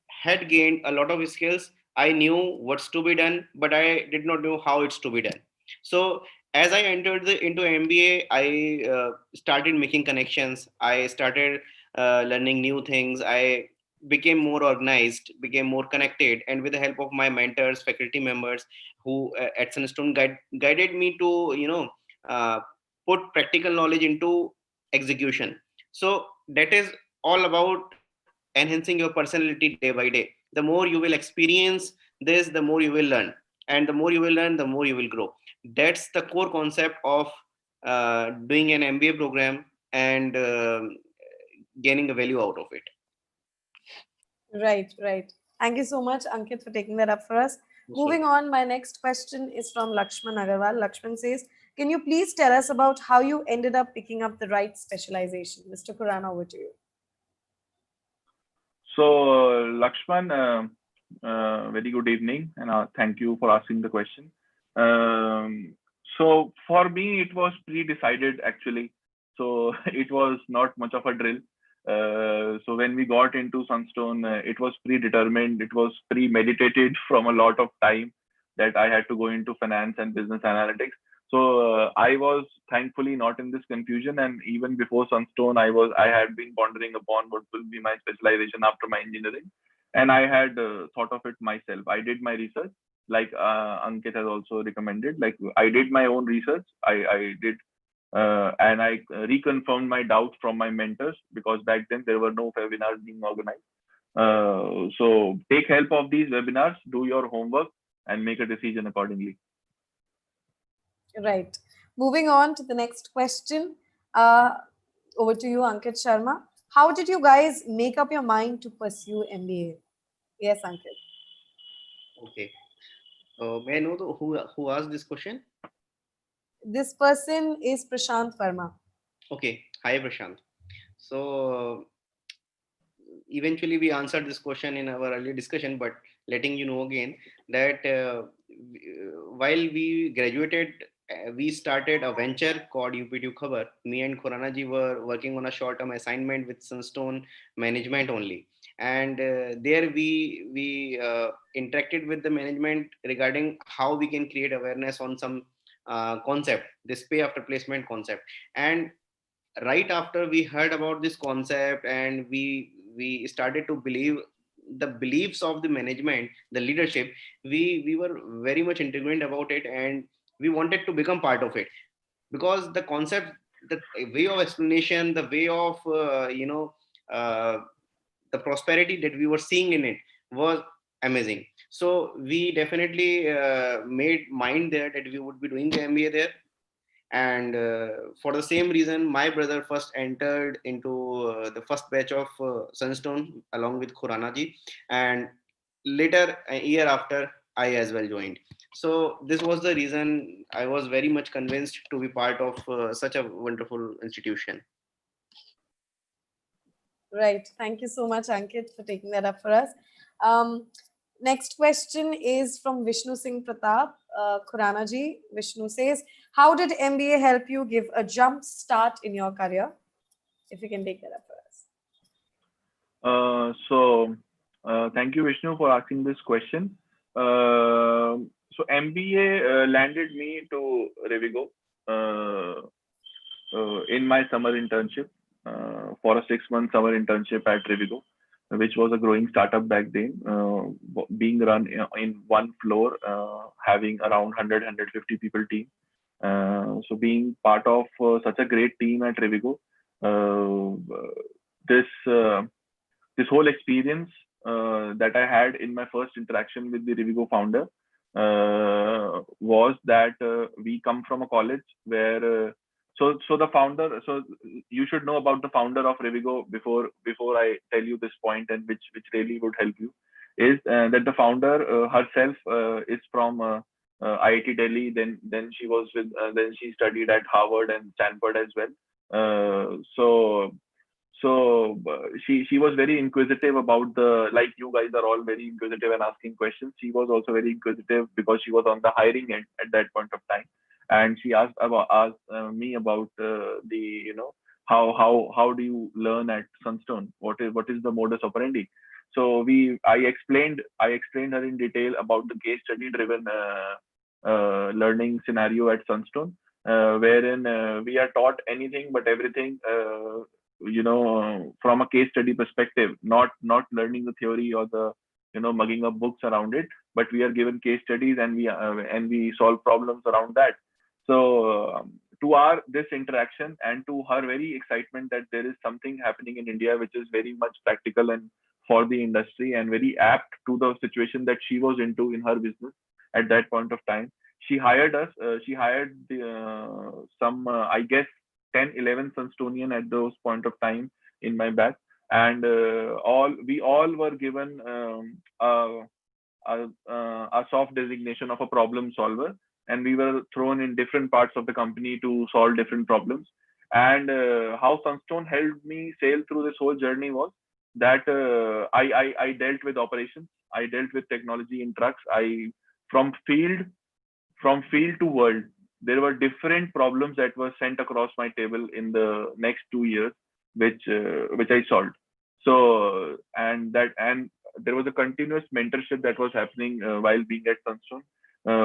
had gained a lot of skills. I knew what's to be done, but I did not know how it's to be done. So as I entered into MBA, I started making connections. I started learning new things. I became more organized, became more connected, and with the help of my mentors, faculty members, who at Sunstone guided me to uh, put practical knowledge into execution. So that is all about enhancing your personality day by day. The more you will experience this, the more you will learn, and the more you will learn, the more you will grow. That's the core concept of doing an MBA program and gaining a value out of it. Right, right. Thank you so much, Ankit, for taking that up for us. Moving on, my next question is from Lakshman Agarwal. Lakshman says, can you please tell us about how you ended up picking up the right specialization? Mr. Khurana, over to you. So, Lakshman, very good evening, and thank you for asking the question. So, for me, it was pre-decided actually. So, it was not much of a drill. So, when we got into Sunstone, it was predetermined, it was premeditated from a lot of time that I had to go into finance and business analytics. So I was thankfully not in this confusion, and even before Sunstone, I had been pondering upon what will be my specialization after my engineering, and I had thought of it myself. I did my research, like Ankit has also recommended. Like I did my own research. I did, and I reconfirmed my doubts from my mentors, because back then there were no webinars being organized. So take help of these webinars, do your homework, and make a decision accordingly. Right. Moving on to the next question. Over to you, Ankit Sharma. How did you guys make up your mind to pursue MBA? Yes, Ankit. Okay. May I know who asked this question? This person is Prashant Verma. Okay. Hi, Prashant. So eventually we answered this question in our earlier discussion, but letting you know again that while we graduated, we started a venture called UPTU Khabar. Me and Khurana ji were working on a short-term assignment with Sunstone management only, and there we interacted with the management regarding how we can create awareness on some concept, this pay after placement concept. And right after we heard about this concept, and we started to believe the beliefs of the management, the leadership, we were very much intrigued about it, and we wanted to become part of it, because the concept, the way of explanation, the way of uh, the prosperity that we were seeing in it was amazing. So we definitely made mind there that we would be doing the MBA there. And for the same reason, my brother first entered into the first batch of Sunstone along with Khurana ji, and later a year after I as well joined. So this was the reason I was very much convinced to be part of such a wonderful institution. Right. Thank you so much, Ankit, for taking that up for us. Next question is from Vishnu Singh Pratap, Khurana ji. Vishnu says, how did MBA help you give a jump start in your career? If you can take that up for us. Thank you, Vishnu, for asking this question. So MBA landed me to Revigo in my summer internship for a 6-month summer internship at Revigo, which was a growing startup back then, being run in one floor, having around 100-150 people team. So being part of such a great team at Revigo, this this whole experience that I had in my first interaction with the Revigo founder was that we come from a college where so the founder, so you should know about the founder of Revigo before I tell you this point, and which really would help you, is that the founder herself is from IIT Delhi. Then she was with then she studied at Harvard and Stanford as well. She was very inquisitive about the, like you guys are all very inquisitive and asking questions. She was also very inquisitive because she was on the hiring end at that point of time, and she asked me about the how do you learn at Sunstone? What is the modus operandi? So I explained her in detail about the case study driven learning scenario at Sunstone, wherein we are taught anything but everything. From a case study perspective, not learning the theory or the mugging up books around it, but we are given case studies, and we solve problems around that. So to our this interaction and to her very excitement that there is something happening in India which is very much practical and for the industry and very apt to the situation that she was into in her business at that point of time, she hired us. She hired some I guess 10-11 Sunstonian at those point of time in my batch, and we all were given a soft designation of a problem solver, and we were thrown in different parts of the company to solve different problems. And how Sunstone helped me sail through this whole journey was that I dealt with operations, I dealt with technology in trucks, I from field from field to world. There were different problems that were sent across my table in the next 2 years, which I solved. So and there was a continuous mentorship that was happening while being at Sunstone,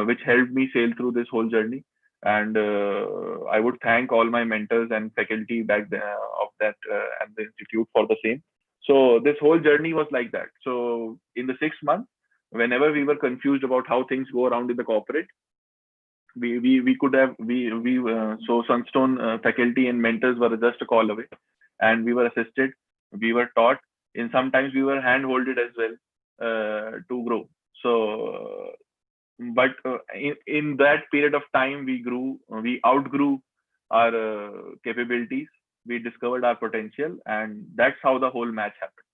which helped me sail through this whole journey. And I would thank all my mentors and faculty back then of that and the institute for the same. So this whole journey was like that. So in the 6 months, whenever we were confused about how things go around in the corporate, we could have so Sunstone faculty and mentors were just a call away, and we were assisted, we were taught, and sometimes we were hand holded as well to grow. So but in that period of time we outgrew our capabilities, we discovered our potential, and that's how the whole match happened.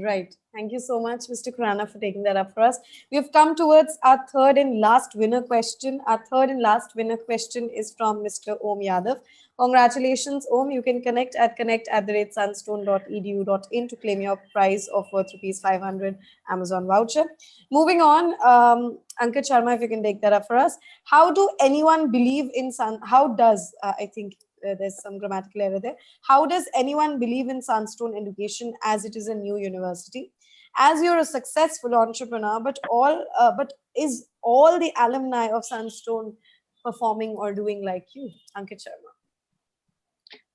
Right. Thank you so much, Mr. Khurana, for taking that up for us. We've come towards our third and last winner question. Our third and last winner question is from Mr. Om Yadav. Congratulations, Om. You can connect@sunstone.edu.in to claim your prize of worth ₹500 Amazon voucher. Moving on, Ankit Sharma, if you can take that up for us. How do anyone believe in there's some grammatical error there. How does anyone believe in Sunstone Education as it is a new university? as you're a successful entrepreneur, but is all the alumni of Sunstone performing or doing like you, Ankit Sharma?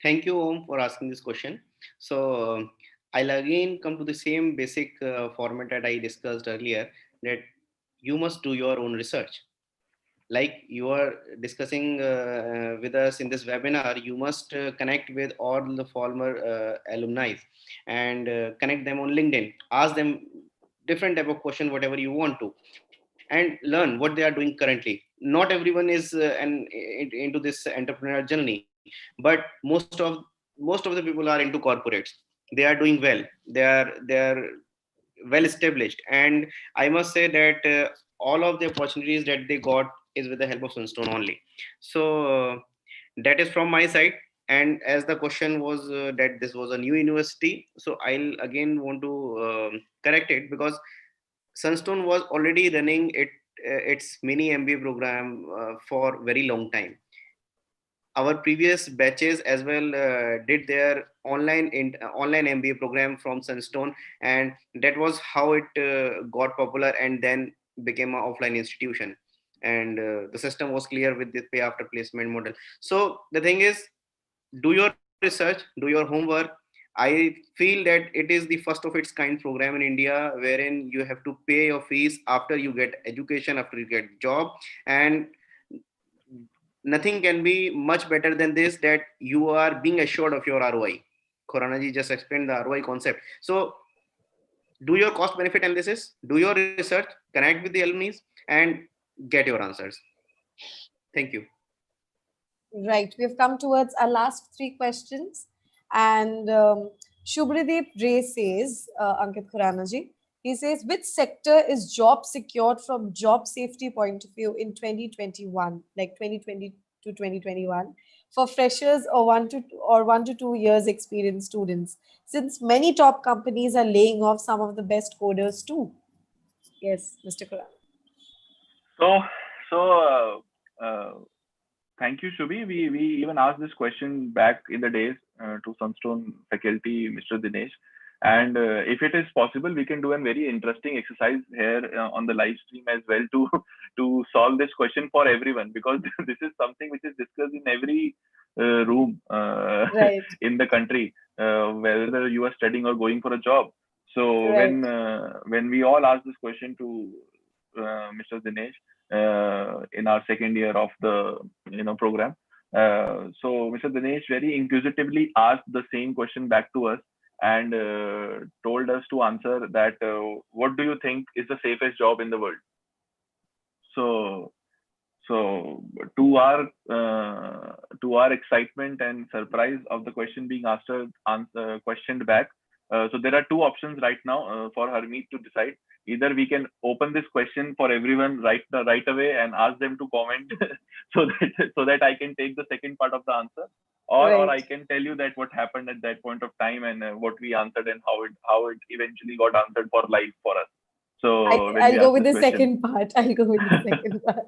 Thank you, Om, for asking this question. So, I'll again come to the same basic format that I discussed earlier, that you must do your own research. Like you are discussing with us in this webinar, you must connect with all the former alumni and connect them on LinkedIn. Ask them different type of question, whatever you want to, and learn what they are doing currently. Not everyone is into this entrepreneurial journey, but most of the people are into corporates. They are doing well. They are well established, and I must say that all of the opportunities that they got is with the help of Sunstone only. So that is from my side. And as the question was that this was a new university, so I'll again want to correct it, because Sunstone was already running its mini MBA program for very long time. Our previous batches as well did their online MBA program from Sunstone, and that was how it got popular and then became an offline institution. And the system was clear with the pay after placement model. So the thing is, do your research, do your homework. I feel that it is the first of its kind program in India, wherein you have to pay your fees after you get education, after you get job. And nothing can be much better than this, that you are being assured of your ROI. Khuranaji just explained the ROI concept. So do your cost benefit analysis, do your research, connect with the alumni, and get your answers. Thank you. Right. We've come towards our last three questions. And Shubhradeep Ray says, Ankit Khuranaji, he says, which sector is job secured from job safety point of view in 2021, like 2020 to 2021, for freshers or 1 to 2 years experience students, since many top companies are laying off some of the best coders too? Yes, Mr. Khurana. So, thank you, Shubhi. We even asked this question back in the days to Sunstone faculty, Mr. Dinesh. And if it is possible, we can do a very interesting exercise here on the live stream as well to to solve this question for everyone, because this is something which is discussed in every room Right. in the country, whether you are studying or going for a job. So Right. when we all ask this question to Mr. Dinesh in our second year of the program. So Mr. Dinesh very inquisitively asked the same question back to us and told us to answer that what do you think is the safest job in the world? So so to our excitement and surprise of the question being questioned back, so there are two options right now for Harmeet to decide. Either we can open this question for everyone right away and ask them to comment, so that I can take the second part of the answer, or Right. I can tell you that what happened at that point of time and what we answered and how it eventually got answered for life for us. So when we I'll go ask with this the question. second part. I'll go with the second part.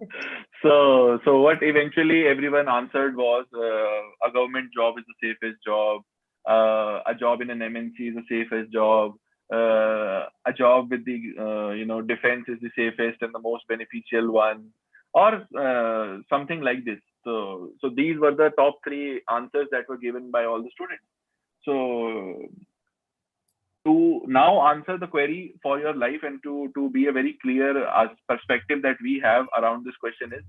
So what eventually everyone answered was a government job is the safest job, a job in an MNC is the safest job, a job with the defense is the safest and the most beneficial one, or something like this. So these were the top three answers that were given by all the students. So to now answer the query for your life and to be a very clear perspective that we have around this question is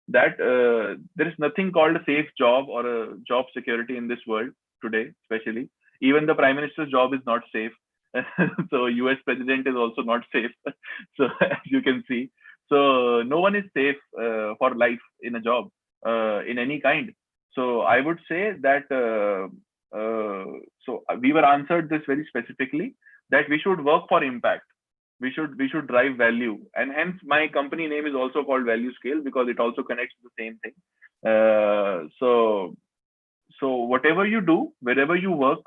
that there is nothing called a safe job or a job security in this world today, especially. Even the prime minister's job is not safe. So US president is also not safe. So as you can see, so no one is safe for life in a job in any kind. So I would say that we were answered this very specifically, that we should work for impact. We should drive value, and hence my company name is also called Value Scale, because it also connects to the same thing. So whatever you do, wherever you work,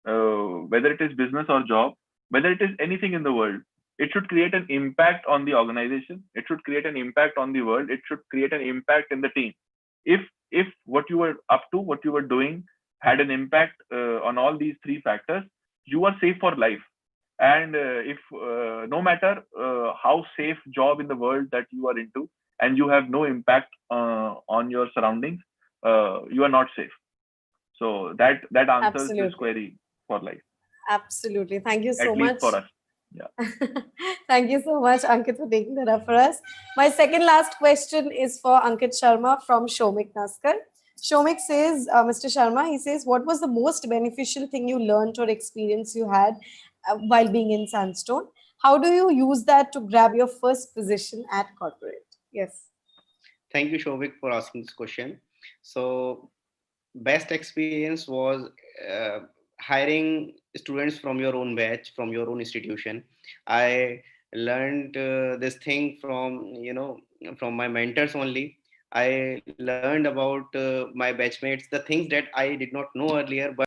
whether it is business or job, whether it is anything in the world, it should create an impact on the organization. It should create an impact on the world. It should create an impact in the team. If what you were up to, what you were doing, had an impact on all these three factors, you are safe for life. And if no matter how safe job in the world that you are into, and you have no impact on your surroundings, you are not safe. So that answers this Absolutely. query for life, Absolutely. Thank you so at least much. for us. Yeah. Thank you so much, Ankit, for taking that up for us. My second last question is for Ankit Sharma from Shomik Naskar. Shomik says, Mr. Sharma, he says, what was the most beneficial thing you learned or experience you had while being in Sunstone? How do you use that to grab your first position at corporate? Yes. Thank you, Shovik, for asking this question. So, best experience was uh, hiring students from your own batch, from your own institution. I learned this thing from from my mentors only. I learned about my batchmates, the things that I did not know earlier, but